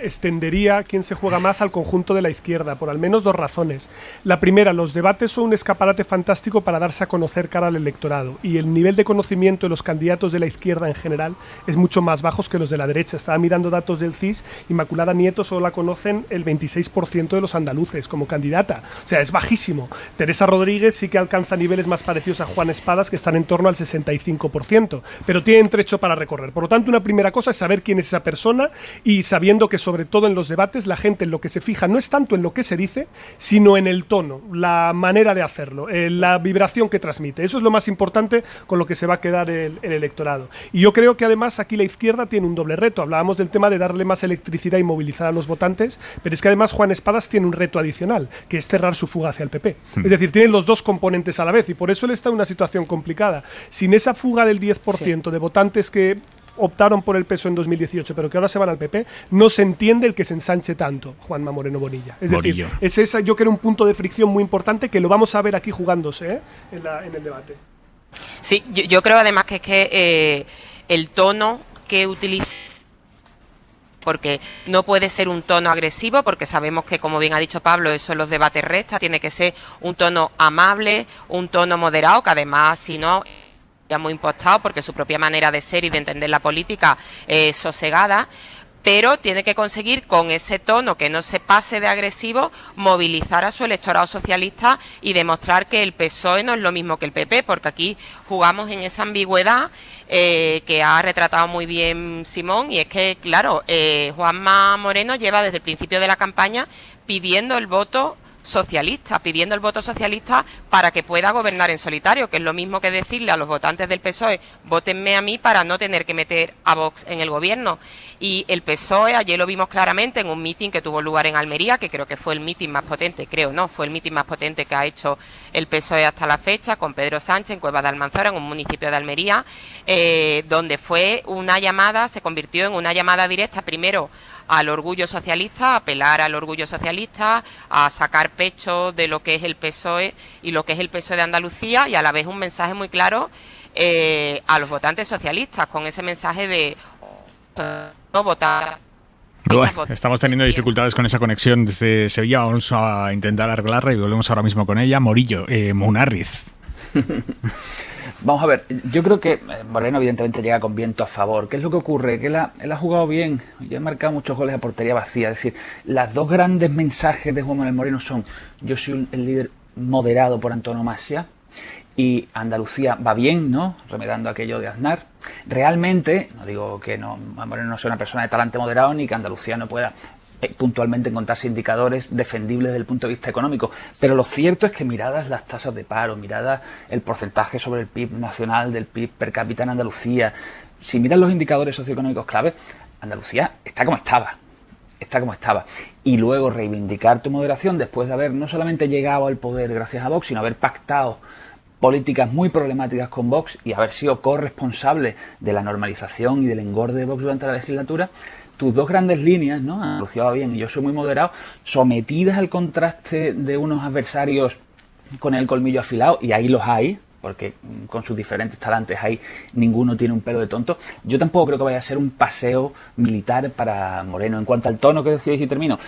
quién se juega más al conjunto de la izquierda, por al menos dos razones. La primera, los debates son un escaparate fantástico para darse a conocer cara al electorado, y el nivel de conocimiento de los candidatos de la izquierda en general es mucho más bajo que los de la derecha. Estaba mirando datos del CIS, Inmaculada Nieto solo la conocen el 26% de los andaluces como candidata, o sea, es bajísimo. Teresa Rodríguez sí que alcanza niveles más parecidos a Juan Espadas, que están en torno al 65%, pero tienen trecho para recorrer. Por lo tanto, una primera cosa es saber quién es esa persona, y sabiendo que sobre todo en los debates la gente en lo que se fija no es tanto en lo que se dice, sino en el tono, la manera de hacerlo, la vibración que transmite. Eso es lo más importante con lo que se va a quedar el electorado. Y yo creo que además aquí la izquierda tiene un doble reto. Hablábamos del tema de darle más electricidad y movilizar a los votantes, pero es que además Juan Espadas tiene un reto adicional, que es cerrar su fuga hacia el PP. Es decir, tienen los dos componentes a la vez, y por eso él está en una situación complicada. Sin esa fuga del 10% de votantes que optaron por el PSOE en 2018, pero que ahora se van al PP, no se entiende el que se ensanche tanto Juanma Moreno Bonilla. Es decir, es esa, yo creo, un punto de fricción muy importante que lo vamos a ver aquí jugándose en el debate. Sí, yo creo además que es que el tono que utiliza, porque no puede ser un tono agresivo, porque sabemos que, como bien ha dicho Pablo, eso en los debates resta, tiene que ser un tono amable, un tono moderado, que además, si no, ya muy impostado, porque su propia manera de ser y de entender la política es sosegada, pero tiene que conseguir con ese tono que no se pase de agresivo, movilizar a su electorado socialista y demostrar que el PSOE no es lo mismo que el PP, porque aquí jugamos en esa ambigüedad que ha retratado muy bien Simón, y es que, claro, Juanma Moreno lleva desde el principio de la campaña pidiendo el voto socialista para que pueda gobernar en solitario, que es lo mismo que decirle a los votantes del PSOE, vótenme a mí para no tener que meter a Vox en el gobierno. Y el PSOE, ayer lo vimos claramente en un mitin que tuvo lugar en Almería, que creo que fue el mitin más potente, fue el mitin más potente que ha hecho el PSOE hasta la fecha, con Pedro Sánchez en Cuevas de Almanzora, en un municipio de Almería, donde fue una llamada, se convirtió en una llamada directa, primero al orgullo socialista, apelar al orgullo socialista, a sacar pecho de lo que es el PSOE y lo que es el PSOE de Andalucía, y a la vez un mensaje muy claro a los votantes socialistas, con ese mensaje de no votar. Bueno, estamos teniendo dificultades con esa conexión desde Sevilla, vamos a intentar arreglarla y volvemos ahora mismo con ella. Morillo, Munarriz. Vamos a ver, yo creo que Moreno evidentemente llega con viento a favor. ¿Qué es lo que ocurre? Que él ha jugado bien y ha marcado muchos goles a portería vacía. Es decir, los dos grandes mensajes de Juan Manuel Moreno son: yo soy el líder moderado por antonomasia y Andalucía va bien, ¿no? Remedando aquello de Aznar. Realmente, no digo que Moreno no sea una persona de talante moderado ni que Andalucía no pueda puntualmente encontrarse indicadores defendibles desde el punto de vista económico, pero lo cierto es que miradas las tasas de paro, miradas el porcentaje sobre el PIB nacional del PIB per cápita en Andalucía, si miras los indicadores socioeconómicos clave, Andalucía está como estaba, y luego reivindicar tu moderación después de haber no solamente llegado al poder gracias a Vox, sino haber pactado políticas muy problemáticas con Vox y haber sido corresponsable de la normalización y del engorde de Vox durante la legislatura, tus dos grandes líneas, ¿no? Andalucía va bien y yo soy muy moderado, sometidas al contraste de unos adversarios con el colmillo afilado, y ahí los hay, porque con sus diferentes talantes ahí ninguno tiene un pelo de tonto. Yo tampoco creo que vaya a ser un paseo militar para Moreno. En cuanto al tono que decíais, y termino,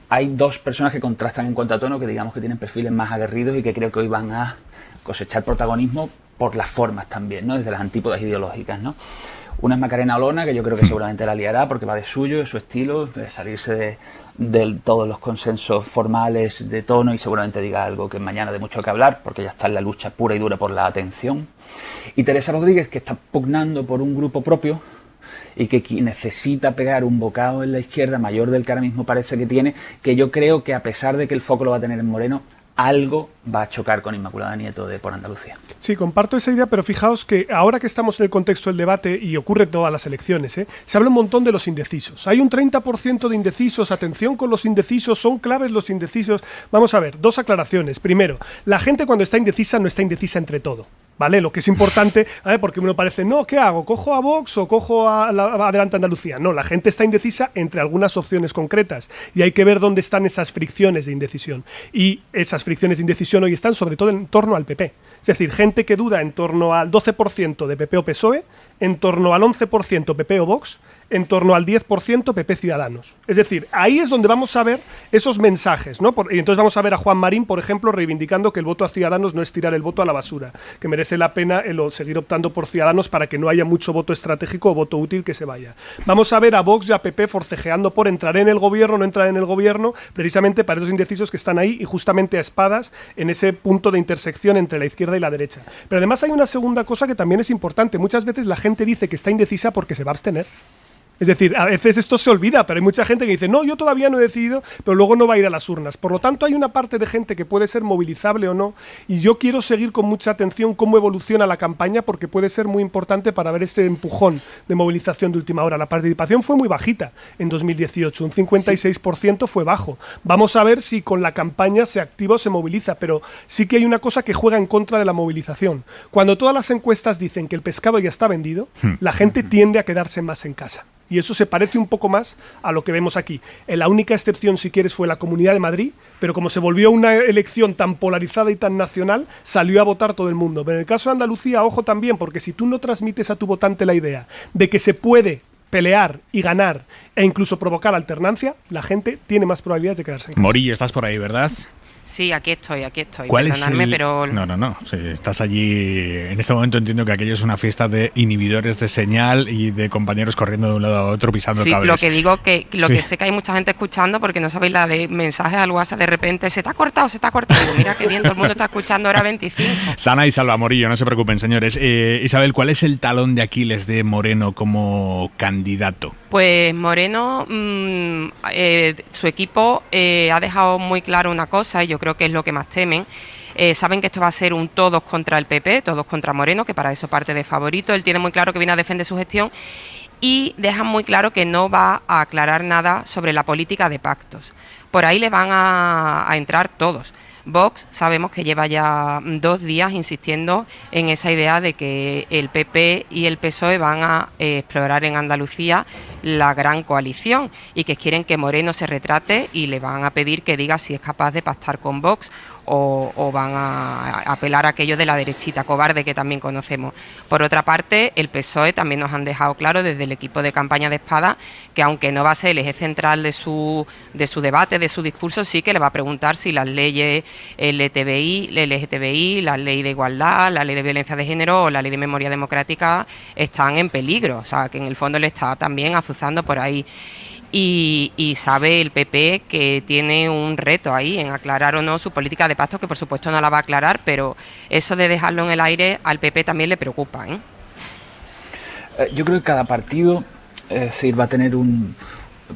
hay dos personas que contrastan en cuanto a tono, que digamos que tienen perfiles más aguerridos y que creo que hoy van a cosechar protagonismo por las formas también, ¿no? Desde las antípodas ideológicas, ¿no? Una es Macarena Olona, que yo creo que seguramente la liará porque va de suyo, de su estilo, de salirse de todos los consensos formales de tono, y seguramente diga algo que mañana de mucho que hablar, porque ya está en la lucha pura y dura por la atención. Y Teresa Rodríguez, que está pugnando por un grupo propio y que necesita pegar un bocado en la izquierda mayor del que ahora mismo parece que tiene, que yo creo que a pesar de que el foco lo va a tener en Moreno, algo va a chocar con Inmaculada Nieto de Por Andalucía. Sí, comparto esa idea, pero fijaos que ahora que estamos en el contexto del debate, y ocurre todas las elecciones, se habla un montón de los indecisos. Hay un 30% de indecisos, atención con los indecisos, son claves los indecisos. Vamos a ver, dos aclaraciones. Primero, la gente cuando está indecisa no está indecisa entre todo, ¿vale? Lo que es importante, porque uno parece, no, ¿qué hago? ¿Cojo a Vox o cojo a Adelante Andalucía? No, la gente está indecisa entre algunas opciones concretas, y hay que ver dónde están esas fricciones de indecisión. Y esas fricciones de indecisión hoy están sobre todo en torno al PP. Es decir, gente que duda en torno al 12% de PP o PSOE, en torno al 11% PP o Vox, en torno al 10% PP Ciudadanos. Es decir, ahí es donde vamos a ver esos mensajes, ¿no? Y entonces vamos a ver a Juan Marín, por ejemplo, reivindicando que el voto a Ciudadanos no es tirar el voto a la basura, que merece la pena seguir optando por Ciudadanos para que no haya mucho voto estratégico o voto útil que se vaya. Vamos a ver a Vox y a PP forcejeando por entrar en el gobierno, no entrar en el gobierno, precisamente para esos indecisos que están ahí y justamente a espadas en ese punto de intersección entre la izquierda y la derecha. Pero además hay una segunda cosa que también es importante. Muchas veces la gente dice que está indecisa porque se va a abstener. Es decir, a veces esto se olvida, pero hay mucha gente que dice, no, yo todavía no he decidido, pero luego no va a ir a las urnas. Por lo tanto, hay una parte de gente que puede ser movilizable o no, y yo quiero seguir con mucha atención cómo evoluciona la campaña, porque puede ser muy importante para ver ese empujón de movilización de última hora. La participación fue muy bajita en 2018, un 56% fue bajo. Vamos a ver si con la campaña se activa o se moviliza, pero sí que hay una cosa que juega en contra de la movilización. Cuando todas las encuestas dicen que el pescado ya está vendido, la gente tiende a quedarse más en casa. Y eso se parece un poco más a lo que vemos aquí. La única excepción, si quieres, fue la Comunidad de Madrid, pero como se volvió una elección tan polarizada y tan nacional, salió a votar todo el mundo. Pero en el caso de Andalucía, ojo también, porque si tú no transmites a tu votante la idea de que se puede pelear y ganar e incluso provocar alternancia, la gente tiene más probabilidades de quedarse en casa. Morillo, estás por ahí, ¿verdad? Sí, aquí estoy. ¿Cuál Perdonadme, es el... pero... No. Sí, estás allí. En este momento entiendo que aquello es una fiesta de inhibidores de señal y de compañeros corriendo de un lado a otro pisando cables. Sí, lo que digo que sé que hay mucha gente escuchando, porque no sabéis la de mensajes al WhatsApp de repente, se te ha cortado. Digo, mira qué bien, todo el mundo está escuchando hora 25. Sana y salva, Morillo, no se preocupen, señores. Isabel, ¿cuál es el talón de Aquiles de Moreno como candidato? Pues Moreno, su equipo ha dejado muy claro una cosa, y yo creo que es lo que más temen. Saben que esto va a ser un todos contra el PP, todos contra Moreno, que para eso parte de favorito. Él tiene muy claro que viene a defender su gestión, y dejan muy claro que no va a aclarar nada sobre la política de pactos. Por ahí le van a entrar todos. Vox sabemos que lleva ya 2 días insistiendo en esa idea de que el PP y el PSOE van a explorar en Andalucía la gran coalición, y que quieren que Moreno se retrate y le van a pedir que diga si es capaz de pactar con Vox o van a apelar a aquello de la derechita cobarde que también conocemos. Por otra parte, el PSOE también nos han dejado claro desde el equipo de campaña de Espada que, aunque no va a ser el eje central de su debate, de su discurso, sí que le va a preguntar si las leyes LGTBI, la ley de igualdad, la ley de violencia de género o la ley de memoria democrática están en peligro. O sea, que en el fondo le está también azuzando por ahí. Y sabe el PP que tiene un reto ahí en aclarar o no su política de pactos, que por supuesto no la va a aclarar, pero eso de dejarlo en el aire al PP también le preocupa, ¿eh? Yo creo que cada partido va a tener un...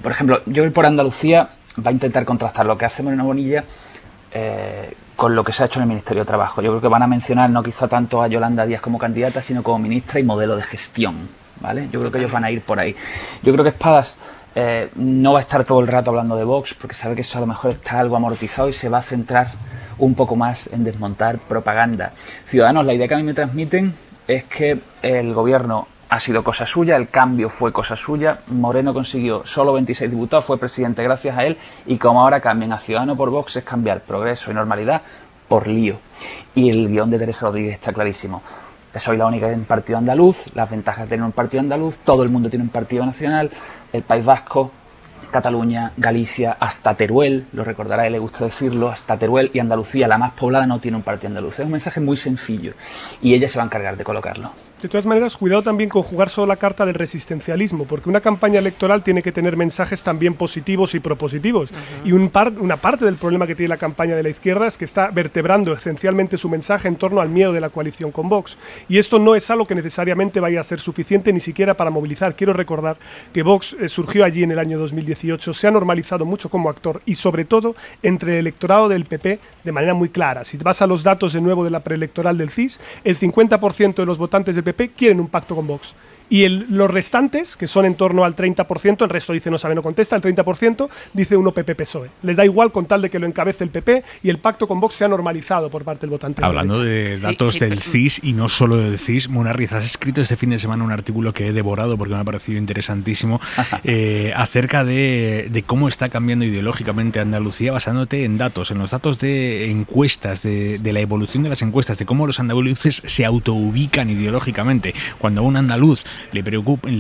Por ejemplo, yo voy por Andalucía, va a intentar contrastar lo que hace Moreno Bonilla con lo que se ha hecho en el Ministerio de Trabajo. Yo creo que van a mencionar no quizá tanto a Yolanda Díaz como candidata, sino como ministra y modelo de gestión, ¿vale? Yo creo que ellos van a ir por ahí. Yo creo que Espadas no va a estar todo el rato hablando de Vox, porque sabe que eso a lo mejor está algo amortizado y se va a centrar un poco más en desmontar propaganda. Ciudadanos, la idea que a mí me transmiten es que el gobierno ha sido cosa suya, el cambio fue cosa suya. Moreno consiguió solo 26 diputados, fue presidente gracias a él, y como ahora cambian a Ciudadanos por Vox es cambiar progreso y normalidad por lío. Y el guión de Teresa Rodríguez está clarísimo. Soy la única en partido andaluz, las ventajas de tener un partido andaluz, todo el mundo tiene un partido nacional, el País Vasco, Cataluña, Galicia, hasta Teruel, lo recordará y le gusta decirlo, hasta Teruel y Andalucía, la más poblada, no tiene un partido andaluz. Es un mensaje muy sencillo y ella se va a encargar de colocarlo. De todas maneras, cuidado también con jugar solo la carta del resistencialismo, porque una campaña electoral tiene que tener mensajes también positivos y propositivos. Y una parte del problema que tiene la campaña de la izquierda es que está vertebrando esencialmente su mensaje en torno al miedo de la coalición con Vox. Y esto no es algo que necesariamente vaya a ser suficiente ni siquiera para movilizar. Quiero recordar que Vox surgió allí en el año 2018, se ha normalizado mucho como actor y sobre todo entre el electorado del PP de manera muy clara. Si vas a los datos de nuevo de la preelectoral del CIS, el 50% de los votantes del PP quieren un pacto con Vox. Y los restantes, que son en torno al 30%, el resto dice no sabe, no contesta, el 30% dice uno PP-PSOE. Les da igual con tal de que lo encabece el PP y el pacto con Vox se ha normalizado por parte del votante. Hablando de datos del CIS y no solo del CIS, Mona Riz, has escrito este fin de semana un artículo que he devorado porque me ha parecido interesantísimo acerca de cómo está cambiando ideológicamente Andalucía basándote en datos, en los datos de encuestas, de la evolución de las encuestas, de cómo los andaluces se autoubican ideológicamente. Cuando a un andaluz le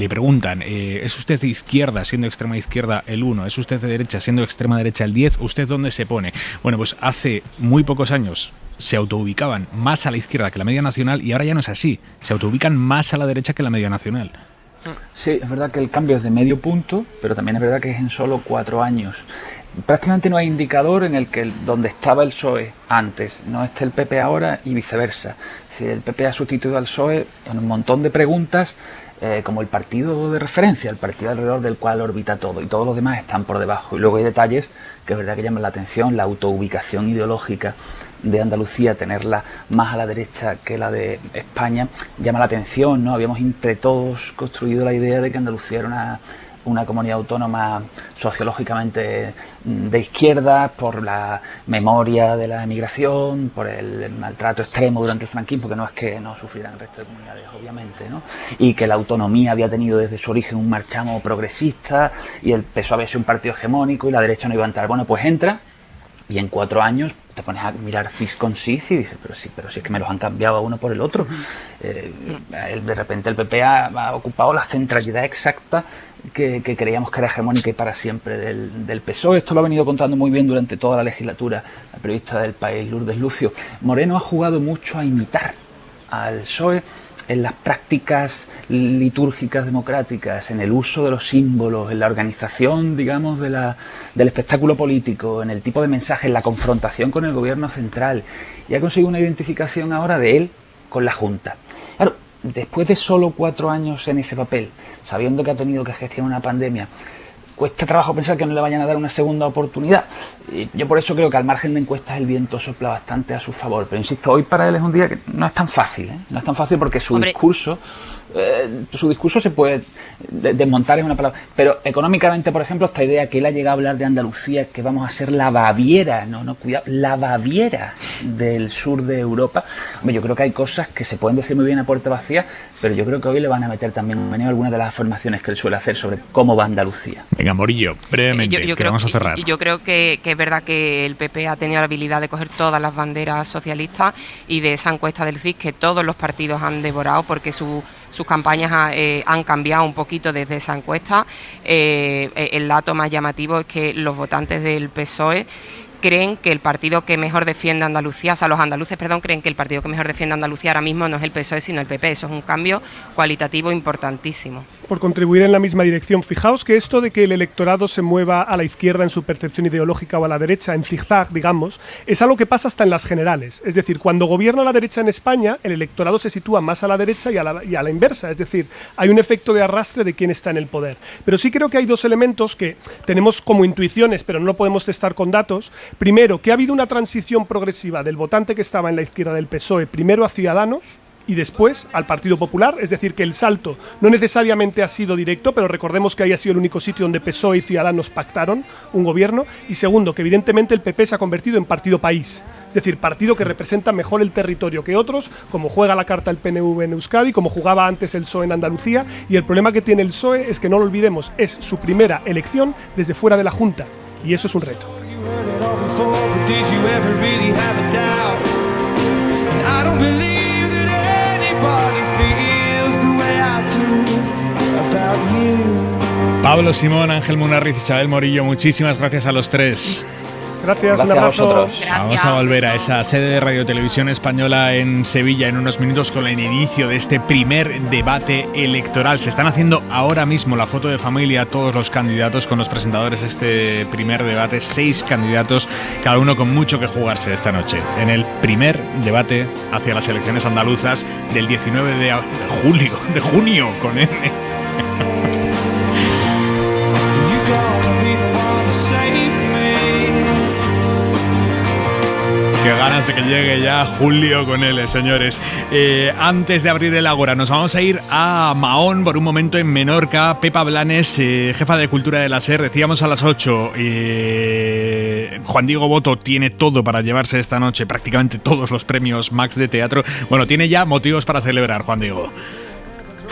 preguntan, ¿es usted de izquierda siendo extrema izquierda el 1? ¿Es usted de derecha siendo extrema derecha el 10? ¿Usted dónde se pone? Bueno, pues hace muy pocos años se autoubicaban más a la izquierda que la media nacional y ahora ya no es así. Se autoubican más a la derecha que la media nacional. Sí, es verdad que el cambio es de medio punto, pero también es verdad que es en solo 4 años. Prácticamente no hay indicador en el que donde estaba el PSOE antes no esté el PP ahora y viceversa. Es decir, el PP ha sustituido al PSOE en un montón de preguntas como el partido de referencia, el partido alrededor del cual orbita todo, y todos los demás están por debajo. Y luego hay detalles que es verdad que llaman la atención, la autoubicación ideológica de Andalucía, tenerla más a la derecha que la de España, llama la atención, ¿no? Habíamos entre todos construido la idea de que Andalucía era una comunidad autónoma sociológicamente de izquierda, por la memoria de la emigración, por el maltrato extremo durante el franquismo, que no es que no sufrieran el resto de comunidades, obviamente, ¿no? Y que la autonomía había tenido desde su origen un marchamo progresista y el PSOE había sido un partido hegemónico y la derecha no iba a entrar. Bueno, pues entra y en 4 años te pones a mirar CIS con CIS y dices, pero si es que me los han cambiado a uno por el otro. De repente el PP ha ocupado la centralidad exacta que creíamos que era hegemónica y para siempre del PSOE. Esto lo ha venido contando muy bien durante toda la legislatura la periodista del País, Lourdes Lucio. Moreno ha jugado mucho a imitar al PSOE en las prácticas litúrgicas democráticas, en el uso de los símbolos, en la organización, digamos, del espectáculo político, en el tipo de mensaje, en la confrontación con el gobierno central. Y ha conseguido una identificación ahora de él con la Junta. Claro, después de solo 4 años en ese papel, sabiendo que ha tenido que gestionar una pandemia, cuesta trabajo pensar que no le vayan a dar una segunda oportunidad. Y yo por eso creo que al margen de encuestas el viento sopla bastante a su favor. Pero insisto, hoy para él es un día que no es tan fácil, ¿eh? No es tan fácil porque su discurso se puede desmontar, es una palabra, pero económicamente, por ejemplo, esta idea que él ha llegado a hablar de Andalucía, que vamos a ser la Baviera, cuidado, la Baviera del sur de Europa. Hombre, yo creo que hay cosas que se pueden decir muy bien a puerta vacía, pero yo creo que hoy le van a meter también un meneo algunas de las afirmaciones que él suele hacer sobre cómo va Andalucía. Venga, Morillo, brevemente, yo creo, vamos a cerrar. Yo creo que es verdad que el PP ha tenido la habilidad de coger todas las banderas socialistas y de esa encuesta del CIS que todos los partidos han devorado porque sus campañas han cambiado un poquito desde esa encuesta. El dato más llamativo es que los votantes del PSOE creen que el partido que mejor defiende Andalucía, o sea, los andaluces, creen que el partido que mejor defiende Andalucía ahora mismo no es el PSOE, sino el PP. Eso es un cambio cualitativo importantísimo. Por contribuir en la misma dirección, fijaos que esto de que el electorado se mueva a la izquierda en su percepción ideológica o a la derecha en zigzag, digamos, es algo que pasa hasta en las generales. Es decir, cuando gobierna la derecha en España, el electorado se sitúa más a la derecha y a la inversa. Es decir, hay un efecto de arrastre de quién está en el poder. Pero sí creo que hay 2 elementos que tenemos como intuiciones, pero no lo podemos testar con datos. Primero, que ha habido una transición progresiva del votante que estaba en la izquierda del PSOE, primero a Ciudadanos, y después al Partido Popular, es decir, que el salto no necesariamente ha sido directo, pero recordemos que ahí ha sido el único sitio donde PSOE y Ciudadanos pactaron un gobierno, y segundo, que evidentemente el PP se ha convertido en partido país, es decir, partido que representa mejor el territorio que otros, como juega la carta el PNV en Euskadi, como jugaba antes el PSOE en Andalucía, y el problema que tiene el PSOE es que, no lo olvidemos, es su primera elección desde fuera de la Junta, y eso es un reto. Pablo Simón, Ángel Munarriz, Isabel Morillo, muchísimas gracias a los tres. Gracias, un abrazo. Vamos a volver a esa sede de Radio Televisión Española en Sevilla en unos minutos con el inicio de este primer debate electoral. Se están haciendo ahora mismo la foto de familia todos los candidatos con los presentadores de este primer debate. 6 candidatos, cada uno con mucho que jugarse esta noche. En el primer debate hacia las elecciones andaluzas del 19 de junio con N. Qué ganas de que llegue ya julio con él, señores. Antes de abrir el Ágora, nos vamos a ir a Mahón por un momento en Menorca. Pepa Blanes, jefa de Cultura de la SER, decíamos a las 8. Juan Diego Boto tiene todo para llevarse esta noche prácticamente todos los premios Max de teatro. Bueno, tiene ya motivos para celebrar, Juan Diego.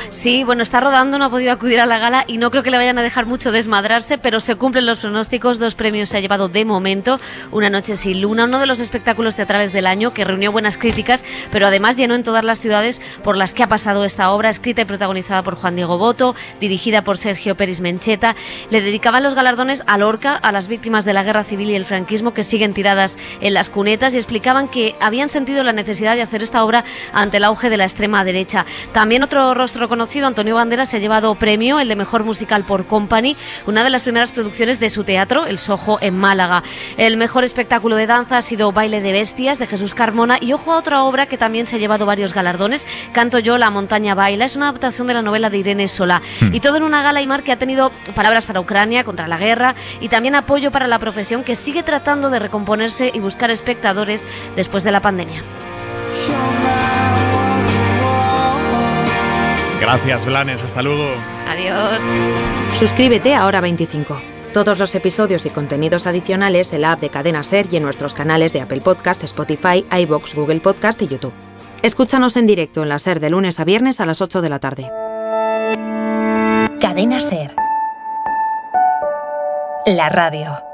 Sí, bueno, está rodando, no ha podido acudir a la gala y no creo que le vayan a dejar mucho desmadrarse, pero se cumplen los pronósticos. 2 premios se ha llevado de momento. Una noche sin luna, uno de los espectáculos teatrales del año que reunió buenas críticas, pero además llenó en todas las ciudades por las que ha pasado esta obra, escrita y protagonizada por Juan Diego Boto, dirigida por Sergio Peris Mencheta. Le dedicaban los galardones a Lorca, a las víctimas de la guerra civil y el franquismo que siguen tiradas en las cunetas, y explicaban que habían sentido la necesidad de hacer esta obra ante el auge de la extrema derecha. También otro rostro conocido, Antonio Banderas, se ha llevado premio, el de mejor musical por Company, una de las primeras producciones de su teatro, el Soho, en Málaga. El mejor espectáculo de danza ha sido Baile de Bestias, de Jesús Carmona, y ojo a otra obra que también se ha llevado varios galardones, Canto yo, la montaña baila, es una adaptación de la novela de Irene Solá. Y todo en una gala, Aimar, que ha tenido palabras para Ucrania, contra la guerra, y también apoyo para la profesión, que sigue tratando de recomponerse y buscar espectadores después de la pandemia. Gracias, Blanes. Hasta luego. Adiós. Suscríbete a Hora 25. Todos los episodios y contenidos adicionales en la app de Cadena SER y en nuestros canales de Apple Podcast, Spotify, iVoox, Google Podcast y YouTube. Escúchanos en directo en la SER de lunes a viernes a las 8 de la tarde. Cadena SER. La radio.